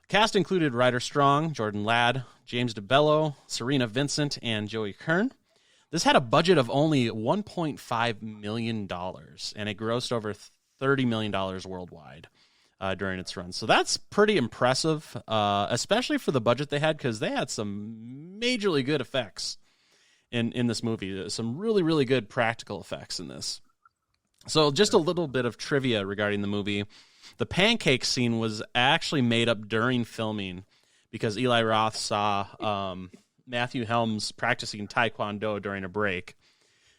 Cast included Ryder Strong, Jordan Ladd, James DeBello, Serena Vincent, and Joey Kern. This had a budget of only $1.5 million, and it grossed over $30 million worldwide during its run. So that's pretty impressive, especially for the budget they had, because they had some majorly good effects in this movie. Some really, really good practical effects in this. So just a little bit of trivia regarding the movie. The pancake scene was actually made up during filming because Eli Roth saw Matthew Helms practicing Taekwondo during a break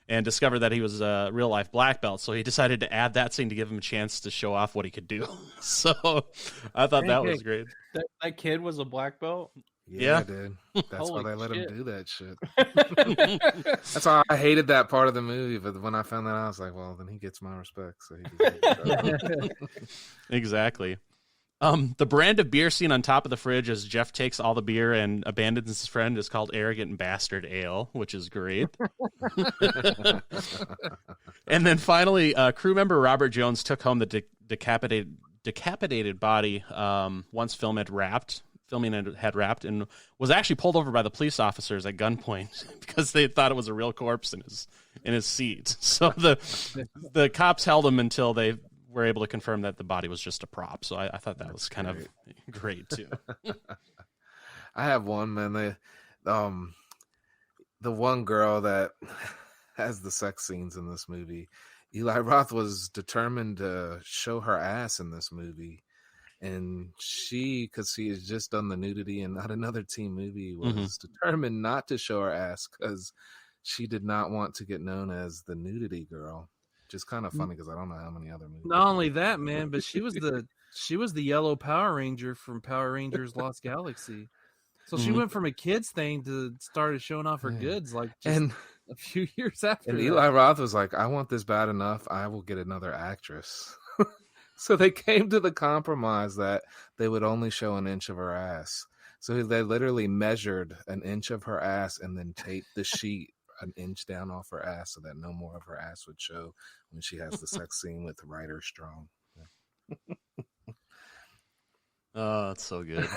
and discovered that he was a real-life black belt, so he decided to add that scene to give him a chance to show off what he could do. So I thought that was great. That kid was a black belt? Yeah, dude. That's why Holy they let him shit. do that shit. That's why I hated that part of the movie. But when I found that out, I was like, well, then he gets my respect. So he deserves it. Exactly. The brand of beer seen on top of the fridge as Jeff takes all the beer and abandons his friend is called Arrogant Bastard Ale, which is great. And then finally, crew member Robert Jones took home the decapitated body once filming had wrapped, and was actually pulled over by the police officers at gunpoint because they thought it was a real corpse in his seat. So the cops held him until they were able to confirm that the body was just a prop. So I thought that was kind of great too. I have one, man. The one girl that has the sex scenes in this movie, Eli Roth was determined to show her ass in this movie. And she, because she has just done the nudity and not another teen movie, was determined not to show her ass because she did not want to get known as the nudity girl. Which is kind of funny because I don't know how many other movies. Not only that, man, but she was the yellow Power Ranger from Power Rangers Lost Galaxy. So she went from a kids thing to started showing off her goods like just a few years after. And that. Eli Roth was like, I want this bad enough. I will get another actress. So they came to the compromise that they would only show an inch of her ass. So they literally measured an inch of her ass and then taped the sheet an inch down off her ass so that no more of her ass would show when she has the sex scene with Ryder Strong. Yeah. Oh, that's so good.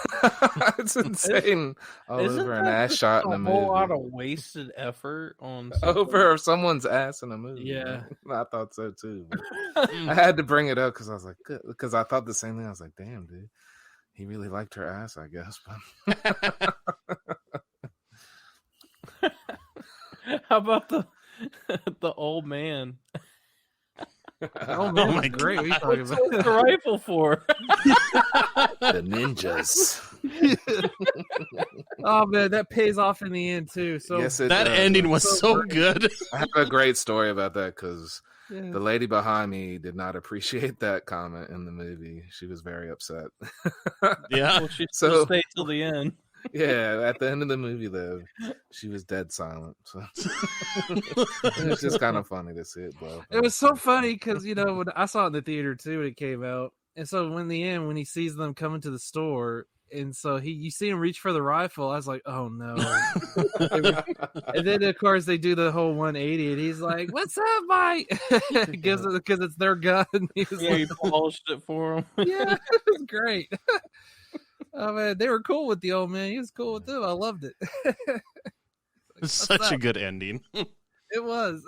It's insane. All Isn't over an that ass just shot in a movie. whole lot of wasted effort on Over someone's ass in a movie. Yeah. I thought so too. I had to bring it up because I was like, good, because I thought the same thing. I was like, damn, dude, he really liked her ass, I guess. But How about the old man? Oh my great! What are you talking about? What's the rifle for? The ninjas. Oh man, that pays off in the end too. So Yes, it That does. ending was so good. I have a great story about that because The lady behind me did not appreciate that comment in the movie. She was very upset. Yeah. Well, she still stayed till the end. Yeah, at the end of the movie, though, she was dead silent. So it was just kind of funny to see it blow. It was so funny because when I saw it in the theater too when it came out, and so in the end when he sees them coming to the store, and so you see him reach for the rifle, I was like, oh no. And then of course they do the whole 180, and he's like, "What's up, Mike?" Because it's their gun. He polished it for him. Yeah, it was great. Oh man, they were cool with the old man. He was cool with them. I loved it. It's such a good ending. It was.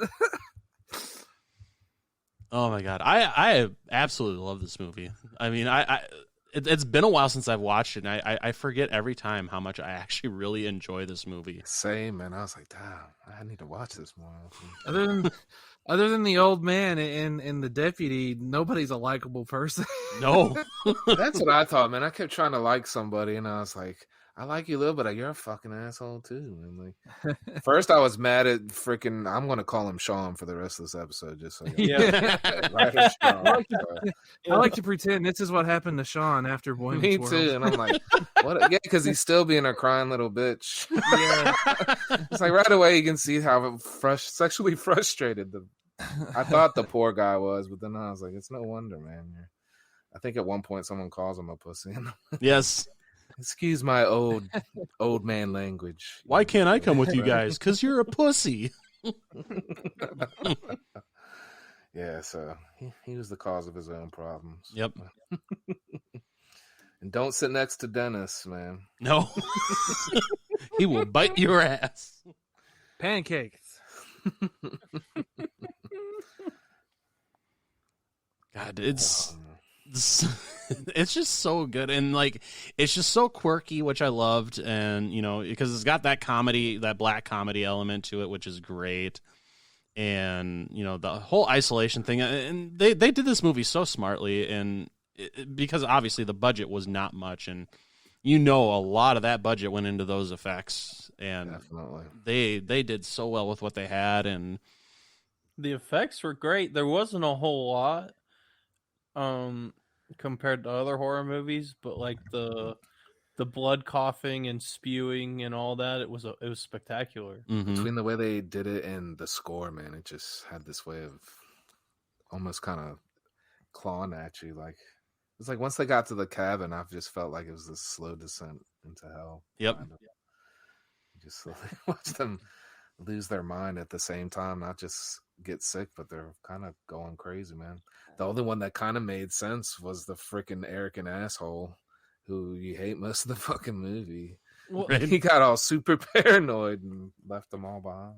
Oh my god, I absolutely love this movie. I mean, it's been a while since I've watched it, and I forget every time how much I actually really enjoy this movie. Same, man. I was like, damn, I need to watch this more often. Other than the old man and the deputy, nobody's a likable person. No. That's what I thought, man. I kept trying to like somebody, and I was like, I like you a little, but you're a fucking asshole too. And like, first I was mad at freaking. I'm gonna call him Sean for the rest of this episode, just so you know. Yeah. I like to pretend this is what happened to Sean after Boy Me Meets too, World. and I'm like, what? Yeah, because he's still being a crying little bitch. Yeah, it's like right away you can see how sexually frustrated I thought the poor guy was, but then I was like, it's no wonder, man. I think at one point someone calls him a pussy. Yes. Excuse my old man language. Why can't I come with you guys? Because you're a pussy. Yeah, so he was the cause of his own problems. Yep. And don't sit next to Dennis, man. No. He will bite your ass. Pancakes. God, it's just so good, and like it's just so quirky, which I loved, and because it's got that comedy, that black comedy element to it, which is great, and the whole isolation thing, and they did this movie so smartly, and because obviously the budget was not much, and a lot of that budget went into those effects, and definitely they did so well with what they had, and the effects were great. There wasn't a whole lot compared to other horror movies, but like the blood coughing and spewing and all that, it was spectacular. Mm-hmm. Between the way they did it and the score, man, it just had this way of almost kind of clawing at you. Like it's like once they got to the cabin, I've just felt like it was this slow descent into hell. Yep. Kind of. Just slowly watch them lose their mind at the same time, not just get sick, but they're kind of going crazy, man. The only one that kind of made sense was the freaking arrogant asshole who you hate most of the fucking movie. Well, he got all super paranoid and left them all behind.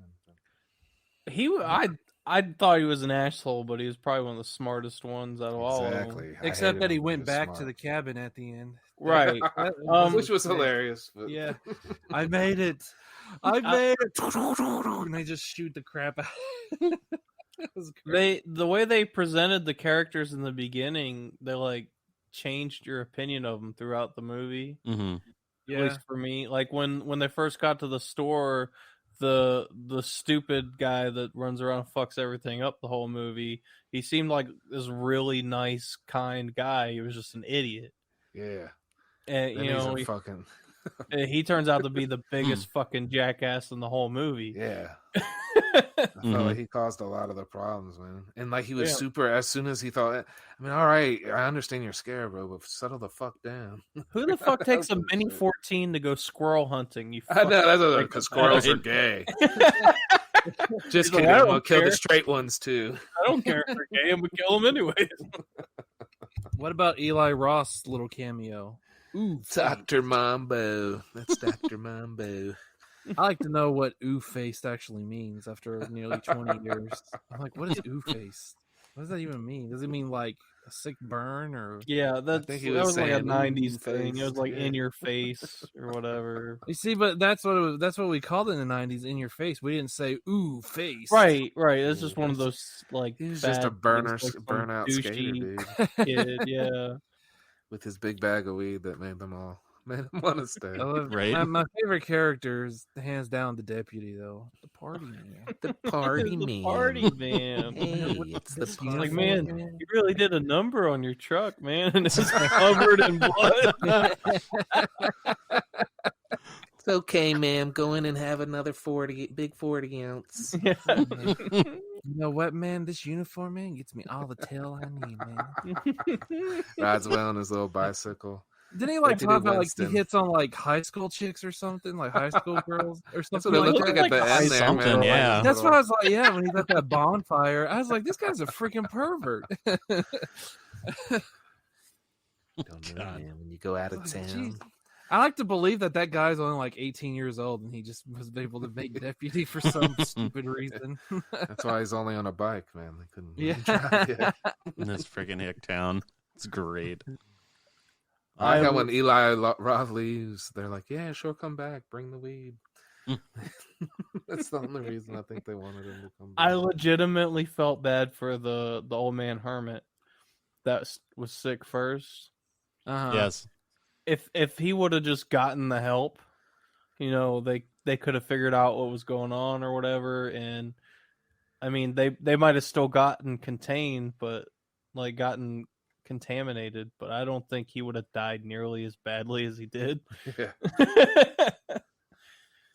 I thought he was an asshole, but he was probably one of the smartest ones out of all of them. Except that he went back to the cabin at the end. Right. Which was hilarious. But... Yeah. I made it. And they just shoot the crap out. The way they presented the characters in the beginning, they like changed your opinion of them throughout the movie. Mm-hmm. At least for me, like when they first got to the store, the stupid guy that runs around and fucks everything up the whole movie, he seemed like this really nice, kind guy. He was just an idiot. Yeah. And he turns out to be the biggest fucking jackass in the whole movie. Yeah. I felt like he caused a lot of the problems, man. And like he was super, as soon as he thought, I mean, all right, I understand you're scared, bro, but settle the fuck down. Who the fuck takes a Mini 14 to go squirrel hunting? I know, that's because squirrels are gay. Just kidding, I'm going to kill the straight ones too. I don't care if they're gay, I'm going to kill them anyway. What about Eli Roth's little cameo? Ooh, Dr. Mambo. That's Dr. Mambo. I like to know what ooh-faced actually means after nearly 20 years. I'm like, what is ooh-faced? What does that even mean? Does it mean like a sick burn or? Yeah, that was like a '90s thing. It was like in your face or whatever. You see, but that's what we called it in the '90s. In your face. We didn't say ooh face. Right. It's just one of those like. He was just a burnout skater dude. Kid, yeah. With his big bag of weed that made them all Made him want to stay. Right. My favorite character is hands down the deputy, though. The party man. The party The man. party man. Hey, it's the It's party like, man, you really did a number on your truck, man, and it's covered in blood. It's okay, ma'am. Go in and have another 40 ounce. Yeah. You know what, man? This uniform, man, gets me all the tail I need, man. Rides away on his little bicycle. Didn't he Like they talk do about he Winston. hits on high school chicks or something, like high school girls or That's something? what it looked like at the end there, something, man. yeah. That's what I was like. Yeah, when he's at that bonfire, I was like, this guy's a freaking pervert. Don't know, man. When you go out of town. Jeez. I like to believe that guy's only like 18 years old and he just was able to make deputy for some stupid reason. That's why he's only on a bike, man. They couldn't Yeah. drive yet. In this freaking hick town. It's great. I like how when Eli Roth leaves, they're like, "Yeah, sure, come back, bring the weed." That's the only reason I think they wanted him to come back. I legitimately felt bad for the old man hermit that was sick first. Yes. If he would have just gotten the help, they could have figured out what was going on or whatever. And I mean, they might have still gotten contained, but like gotten contaminated. But I don't think he would have died nearly as badly as he did. Yeah.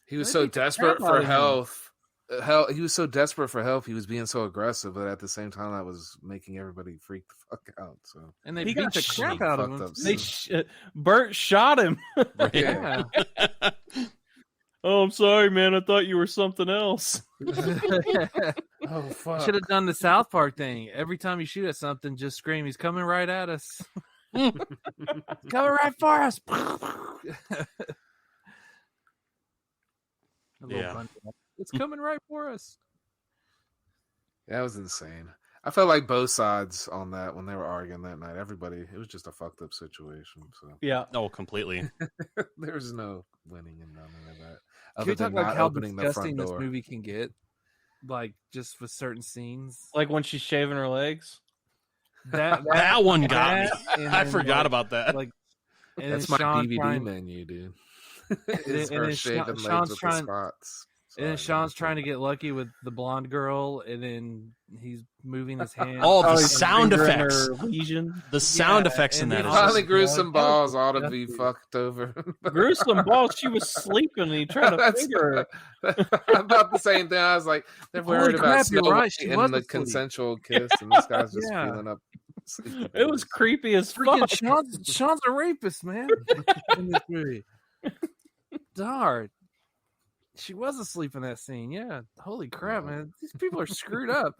He was so desperate for health. He was so desperate for help. He was being so aggressive, but at the same time, that was making everybody freak the fuck out. So, And they He beat got the crap out of him. Bert shot him. Yeah. Oh, I'm sorry, man. I thought you were something else. oh fuck! Should have done the South Park thing. Every time you shoot at something, just scream, "He's coming right at us! Coming right for us!" Yeah. It's coming right for us. That was insane. I felt like both sides on that when they were arguing that night. Everybody, it was just a fucked up situation. So Yeah. Oh, completely. there was no winning and none of that. Can Other we talk than like not how opening the disgusting front this door. movie can get? Like just with certain scenes. Like when she's shaving her legs. That one got me. and I then, forgot like- about that. Like, and That's then my Sean DVD trying- menu, dude. and It's then her Sean- shaving legs Sean's with trying- the spots. And then Sorry, Sean's trying to get lucky with the blonde girl, and then he's moving his hand. Oh, the he's sound fingering effects. her lesion. The sound Yeah, effects in and that. then is Finally just- grew some balls ought to That's be fucked over. Gruesome balls. She was sleeping and he tried to That's finger her. about the same thing. I was like, they're Holy worried about crap, you're Snow right. White She and was the asleep. consensual kiss, and this guy's just Yeah. feeling up. sleeping It was pills. creepy as Freaking fuck. Sean's a rapist, man. In this movie. Darn. She was asleep in that scene. Yeah. Holy crap, man. These people are screwed up.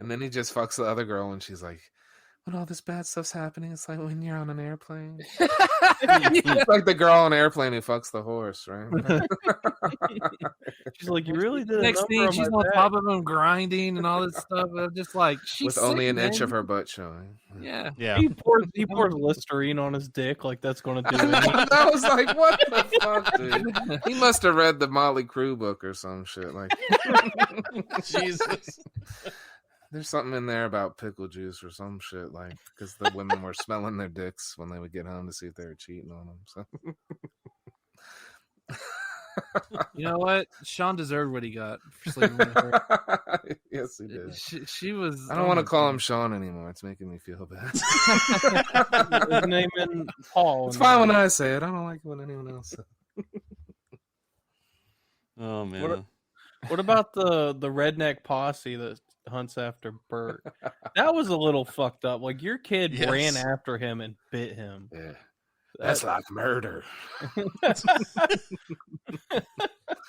And then he just fucks the other girl, and she's like, when all this bad stuff's happening, it's like when you're on an airplane. It's like the girl on an airplane who fucks the horse, right? She's like, you really did. Next a thing, number she's my on back." top of him grinding and all this stuff. I'm just like, she's With only sick, an inch man. of her butt showing. Yeah. Yeah. He pours Listerine on his dick like that's going to do anything. I was like, what the fuck, dude? He must have read the Motley Crue book or some shit. Like, Jesus. there's something in there about pickle juice or some shit, like, because the women were smelling their dicks when they would get home to see if they were cheating on them. So, You know what? Sean deserved what he got for sleeping with her. yes, he did. She was. I don't want to call him Sean anymore. It's making me feel bad. His name in Paul. It's fine when I say it. I don't like it when anyone else says it. Oh man. What about the redneck posse that hunts after Bert? That was a little fucked up. Like your kid Yes. ran after him and bit him. Yeah. That's like murder.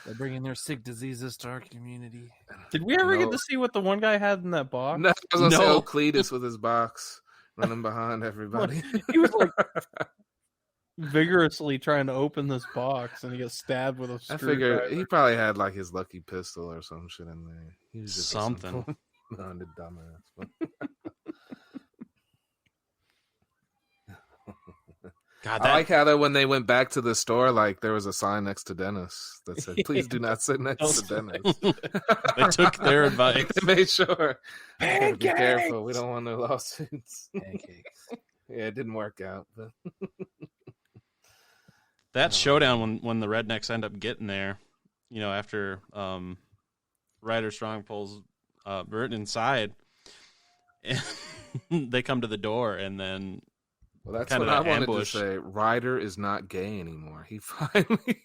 They're bringing their sick diseases to our community. Did we ever get No. to see what the one guy had in that box? No, I was gonna say No. old Cletus with his box running behind everybody. He was like vigorously trying to open this box and he got stabbed with a I screwdriver. figured he probably had like his lucky pistol or some shit in there. He was just Something. No, the dumbass. But... God, I that, like how that when they went back to the store, like there was a sign next to Dennis that said, "Please do not sit next to Dennis." they took their advice. They made sure. Gotta be Pancakes! careful. We don't want no lawsuits. Pancakes. Yeah, it didn't work out, but That showdown when the rednecks end up getting there, after Ryder Strong pulls Bert inside, and they come to the door, and then that's kind what of I wanted ambush. to say. Ryder is not gay anymore. He finally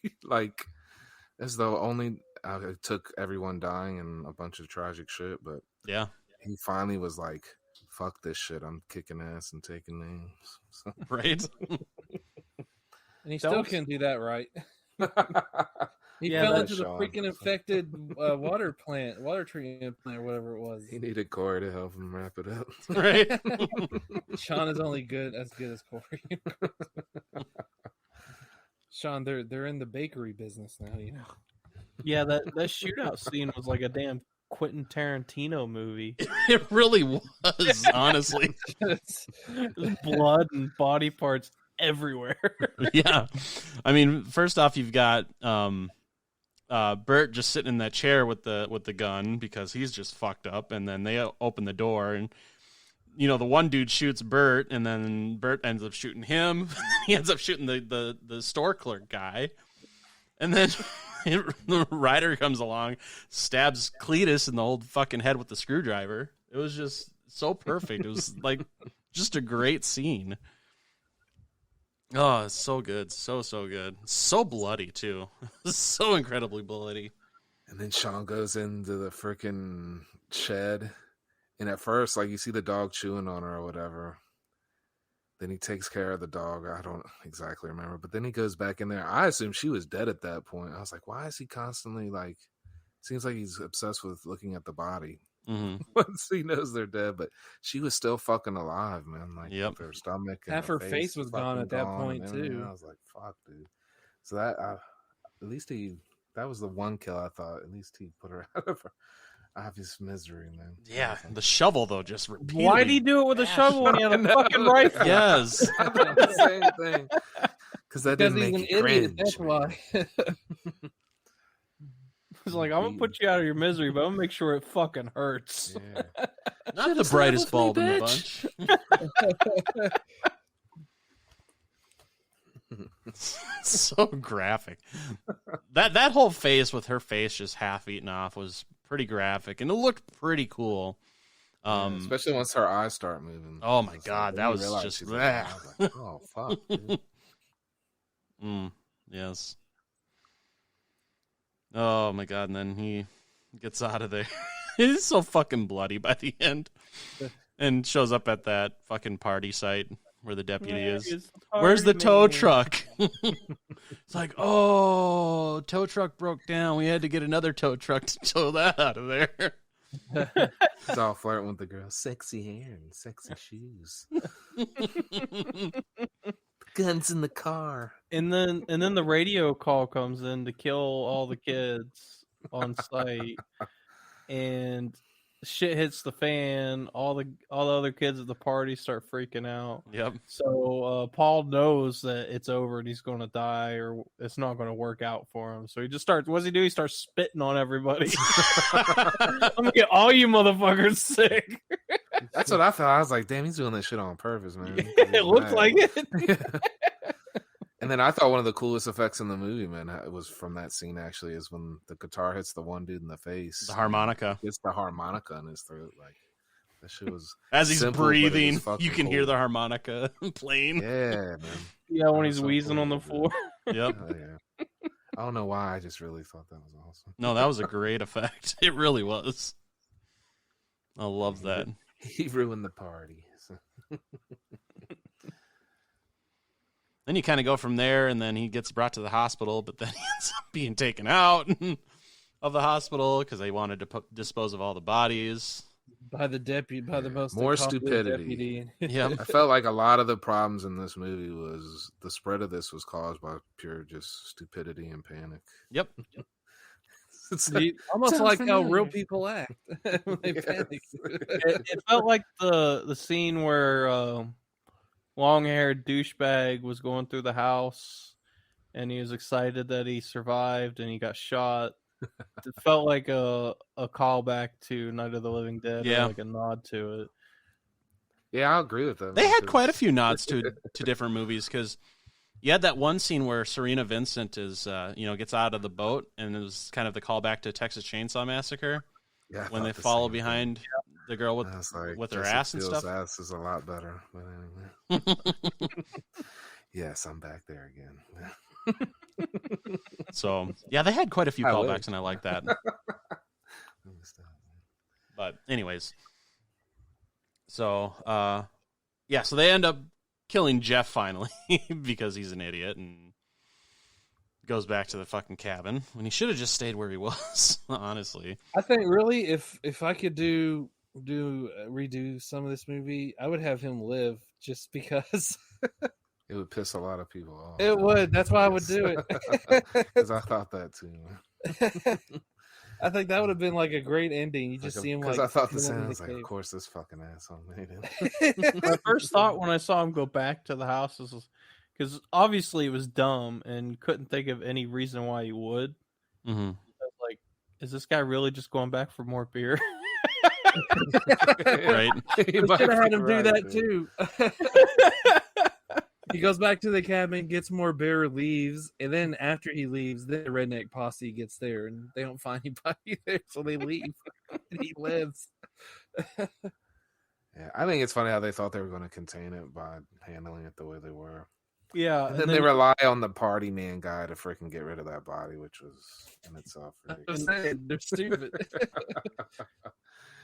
as though only it took everyone dying and a bunch of tragic shit, but yeah, he finally was like, "Fuck this shit! I'm kicking ass and taking names." So. Right. And he still couldn't do that right. He fell into the freaking infected water treatment plant, or whatever it was. He needed Corey to help him wrap it up. Right. Sean is only as good as Corey. Sean, they're in the bakery business now, Yeah, that shootout scene was like a damn Quentin Tarantino movie. It really was, honestly. There's blood and body parts everywhere. Yeah. I mean, first off, you've got Bert just sitting in that chair with the gun because he's just fucked up, and then they open the door, and the one dude shoots Bert, and then Bert ends up shooting him. He ends up shooting the store clerk guy, and then the Ryder comes along, stabs Cletus in the old fucking head with the screwdriver. It was just so perfect. It was like just a great scene. Oh, it's so good. So good. So bloody, too. So incredibly bloody. And then Sean goes into the freaking shed. And at first, you see the dog chewing on her or whatever. Then he takes care of the dog. I don't exactly remember. But then he goes back in there. I assume she was dead at that point. I was like, why is he constantly, seems like he's obsessed with looking at the body. Mm-hmm. Once he knows they're dead, but she was still fucking alive, man. Yep. Her stomach, and half her face was gone at that point too. I was like, "Fuck, dude." So that at least that was the one kill I thought. At least he put her out of her obvious misery, man. Yeah, the shovel though just repeatedly. Why'd he do it with a shovel when he had a fucking rifle? Yes, I thought the same thing. Because that didn't make you cringe. That's why. He's like, I'm gonna put you out of your misery, but I'm gonna make sure it fucking hurts. Yeah. Not the brightest bulb in the bunch. So graphic. That whole face with her face just half eaten off was pretty graphic, and it looked pretty cool. Especially once her eyes start moving. Oh my god, that was just. I was like, oh fuck. Dude. Yes. Oh my god, and then he gets out of there. He's so fucking bloody by the end. And shows up at that fucking party site where the deputy is. Where's the tow truck? It's like, oh, tow truck broke down. We had to get another tow truck to tow that out of there. It's all flirting with the girl. Sexy hair and sexy shoes. Guns in the car. And then the radio call comes in to kill all the kids on site, and shit hits the fan. All the other kids at the party start freaking out. Yep. So Paul knows that it's over and he's going to die, or it's not going to work out for him. So he just starts. What does he do? He starts spitting on everybody. I'm gonna get all you motherfuckers sick. That's what I thought. I was like, damn, he's doing this shit on purpose, man. It looks like it. And then I thought one of the coolest effects in the movie, man, it was from that scene actually, is when the guitar hits the one dude in the face. The harmonica. It's the harmonica in his throat. Like, that shit was as he's simple, breathing, you can cool. hear the harmonica playing. Yeah, man. Yeah, when he's wheezing on the floor. Yep. Yeah. I don't know why. I just really thought that was awesome. No, that was a great effect. It really was. I love that. He ruined the party. So. Then you kind of go from there, and then he gets brought to the hospital, but then he ends up being taken out of the hospital because they wanted to dispose of all the bodies. By the most more stupidity. Yeah, I felt like a lot of the problems in this movie was the spread of this was caused by pure just stupidity and panic. Yep. It's almost like how real people act when they panic. It felt like the scene where long-haired douchebag was going through the house and he was excited that he survived and he got shot. It felt like a callback to Night of the Living Dead, yeah, or like a nod to it. Yeah, I'll agree with them. They had quite a few nods to different movies because You had that one scene where Serena Vincent is, gets out of the boat, and it was kind of the callback to Texas Chainsaw Massacre. Yeah, when they follow behind the girl with her ass and stuff. Ass is a lot better. But anyway. Yes, I'm back there again. So yeah, they had quite a few callbacks, and I like that. But anyways, so so they end up killing Jeff finally because he's an idiot and goes back to the fucking cabin when he should have just stayed where he was. Honestly, I think really, if I could redo some of this movie, I would have him live just because. It would piss a lot of people off. It would. That's why I would do it. Because I thought that too. I think that would have been like a great ending. You just see him because I thought the sounds like, of course, this fucking asshole made it. My first thought when I saw him go back to the house was because obviously it was dumb and couldn't think of any reason why he would. Mm-hmm. I was like, is this guy really just going back for more beer? Right? We should have had him do that too. He goes back to the cabin, gets more beer, leaves, and then after he leaves, then the redneck posse gets there, and they don't find anybody there, so they leave, and he lives. Yeah, I think it's funny how they thought they were going to contain it by handling it the way they were. Yeah, and then they rely on the party man guy to freaking get rid of that body, which was in itself ridiculous. They're stupid.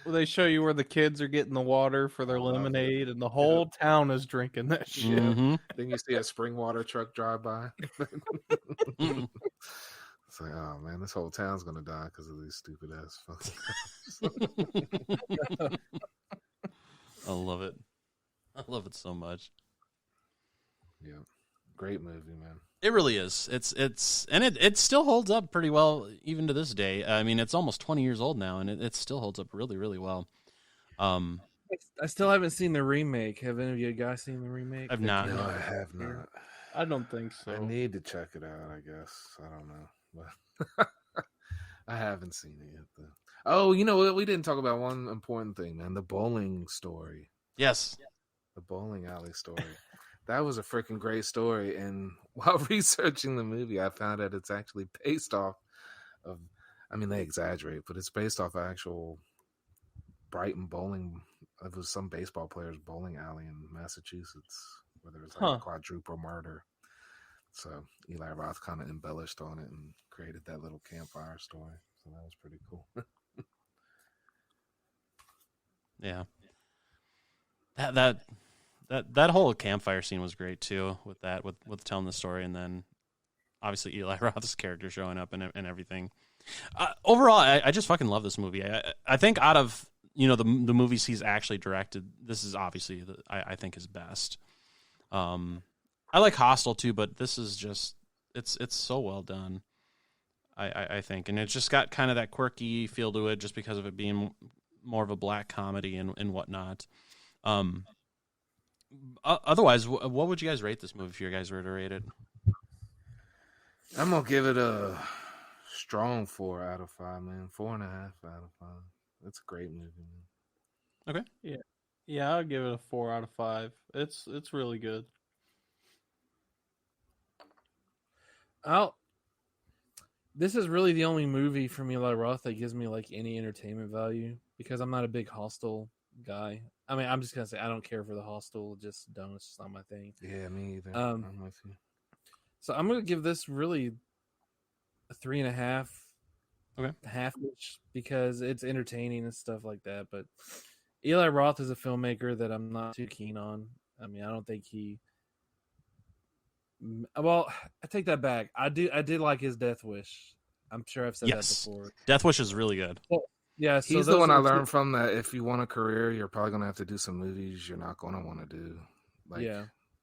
Well, they show you where the kids are getting the water for their lemonade, and the whole town is drinking that shit. Mm-hmm. Then you see a spring water truck drive by. It's like, oh man, this whole town's gonna die because of these stupid ass fucking. I love it. I love it so much. Yeah, great movie, man. It really is. It still holds up pretty well even to this day. I mean, it's almost 20 years old now, and it still holds up really, really well. I still haven't seen the remake. Have any of you guys seen the remake? I've not. No, I have not. I don't think so. I need to check it out. I guess I don't know, but I haven't seen it yet. Though. Oh, you know what? We didn't talk about one important thing, man. The bowling story. Yes, the bowling alley story. That was a freaking great story. And while researching the movie, I found out it's actually based off of, I mean, they exaggerate, but it's based off actual Brighton bowling. It was some baseball player's bowling alley in Massachusetts where there was like a quadruple murder. So Eli Roth kind of embellished on it and created that little campfire story. So that was pretty cool. Yeah. That whole campfire scene was great too, with telling the story, and then obviously Eli Roth's character showing up and everything. Overall, I just fucking love this movie. I think out of the movies he's actually directed, this is obviously I think his best. I like Hostel too, but this is just it's so well done. I think, and it's just got kind of that quirky feel to it, just because of it being more of a black comedy and whatnot. Otherwise, what would you guys rate this movie if you guys were to rate it? I'm gonna give it a strong 4 out of 5, man. 4.5 out of 5. It's a great movie, man. Okay. Yeah, I'll give it a 4 out of 5. It's really good. This is really the only movie from Eli Roth that gives me like any entertainment value, because I'm not a big Hostel guy. I mean, I'm just gonna say I don't care for the Hostel. Just don't. It's just not my thing. Yeah, me either. I'm with you. So I'm gonna give this really a 3.5. Okay. Half-ish, because it's entertaining and stuff like that. But Eli Roth is a filmmaker that I'm not too keen on. I mean, I don't think he. Well, I take that back. I did like his Death Wish. I'm sure I've said that before. Death Wish is really good. Well, yeah, so he's the one I learned from, that if you want a career, you're probably going to have to do some movies you're not going to want to do.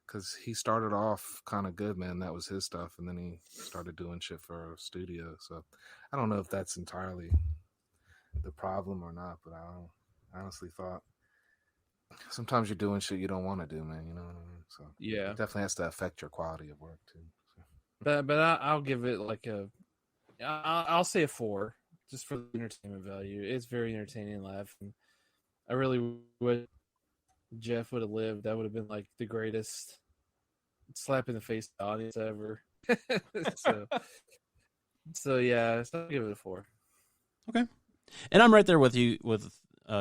Because he started off kind of good, man. That was his stuff. And then he started doing shit for a studio. So I don't know if that's entirely the problem or not, but I honestly thought sometimes you're doing shit you don't want to do, man. You know what I mean? So yeah, it definitely has to affect your quality of work too. So. But I'll give it like I'll say a 4. Just for the entertainment value. It's very entertaining, laugh. And I really wish Jeff would have lived. That would have been like the greatest slap in the face of the audience ever. so yeah, so I'll give it a 4. Okay. And I'm right there with you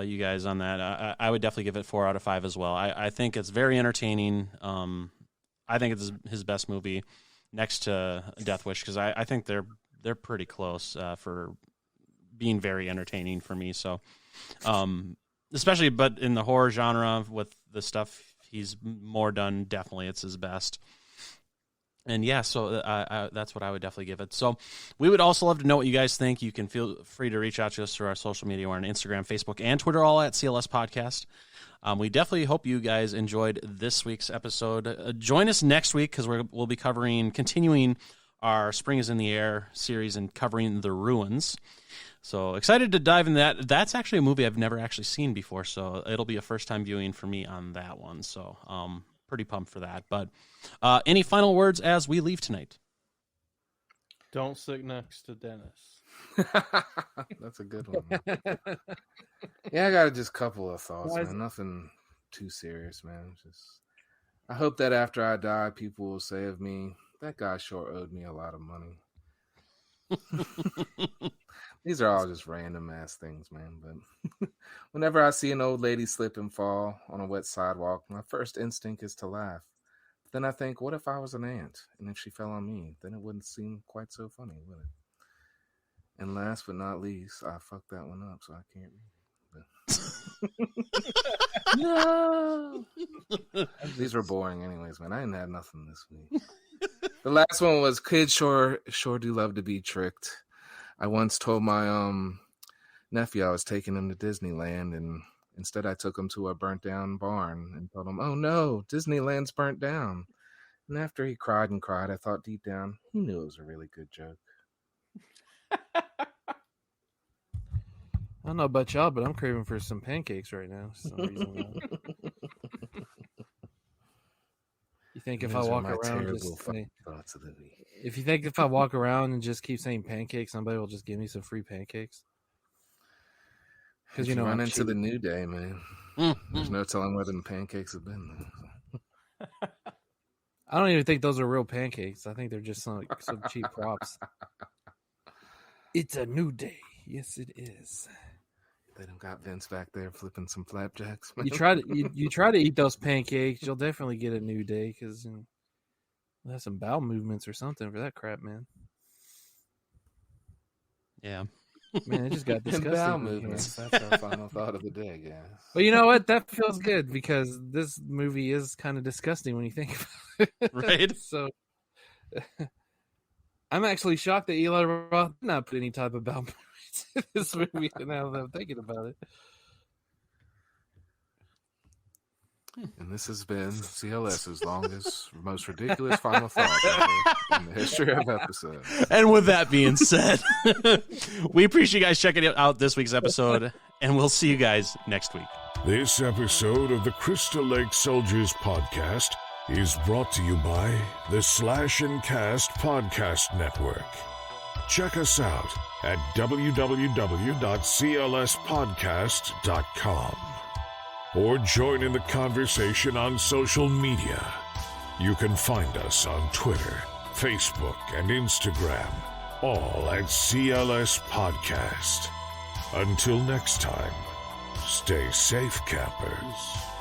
you guys on that. I would definitely give it 4 out of 5 as well. I think it's very entertaining. I think it's his best movie next to Death Wish, because I think they're pretty close for being very entertaining for me. So, especially but in the horror genre with the stuff he's more done, definitely it's his best. And yeah, so that's what I would definitely give it. So we would also love to know what you guys think. You can feel free to reach out to us through our social media. We're on Instagram, Facebook, and Twitter, all at CLS Podcast. We definitely hope you guys enjoyed this week's episode. Join us next week, because we'll be continuing our Spring is in the Air series and covering The Ruins. So excited to dive into that. That's actually a movie I've never actually seen before, so it'll be a first-time viewing for me on that one. So pretty pumped for that. But any final words as we leave tonight? Don't sit next to Dennis. That's a good one. Yeah, I got just a couple of thoughts, man. Nothing too serious, man. Just I hope that after I die, people will say of me, that guy sure owed me a lot of money. These are all just random ass things, man. But whenever I see an old lady slip and fall on a wet sidewalk, my first instinct is to laugh. But then I think, what if I was an ant? And if she fell on me, then it wouldn't seem quite so funny, would it? And last but not least, I fucked that one up, so I can't read it. No. These were boring anyways, man. I didn't have nothing this week. The last one was kids sure do love to be tricked. I once told my nephew I was taking him to Disneyland, and instead I took him to a burnt down barn and told him, oh no, Disneyland's burnt down. And after he cried and cried, I thought deep down he knew it was a really good joke. I don't know about y'all, but I'm craving for some pancakes right now. For some reason. You think if I walk around if you think if I walk around and just keep saying pancakes, somebody will just give me some free pancakes? Because you run into the New Day, man. There's no telling where the pancakes have been. I don't even think those are real pancakes. I think they're just some cheap props. It's a new day. Yes, it is. They don't got Vince back there flipping some flapjacks. Man. You try to eat those pancakes, you'll definitely get a new day, because you'll have some bowel movements or something for that crap, man. Yeah. Man, it just got disgusting. Bowel movements. That's our final thought of the day, guys. Well, you know what? That feels good, because this movie is kind of disgusting when you think about it. Right? So I'm actually shocked that Eli Roth did not put any type of bowel movements in this movie now that I'm thinking about it. And this has been CLS's longest, most ridiculous final thought ever in the history of episodes. And with that being said, we appreciate you guys checking out this week's episode, and we'll see you guys next week. This episode of the Crystal Lake Soldiers podcast is brought to you by the Slash and Cast Podcast Network. Check us out at www.clspodcast.com or join in the conversation on social media. You can find us on Twitter, Facebook, and Instagram, all at CLS Podcast. Until next time, stay safe, campers.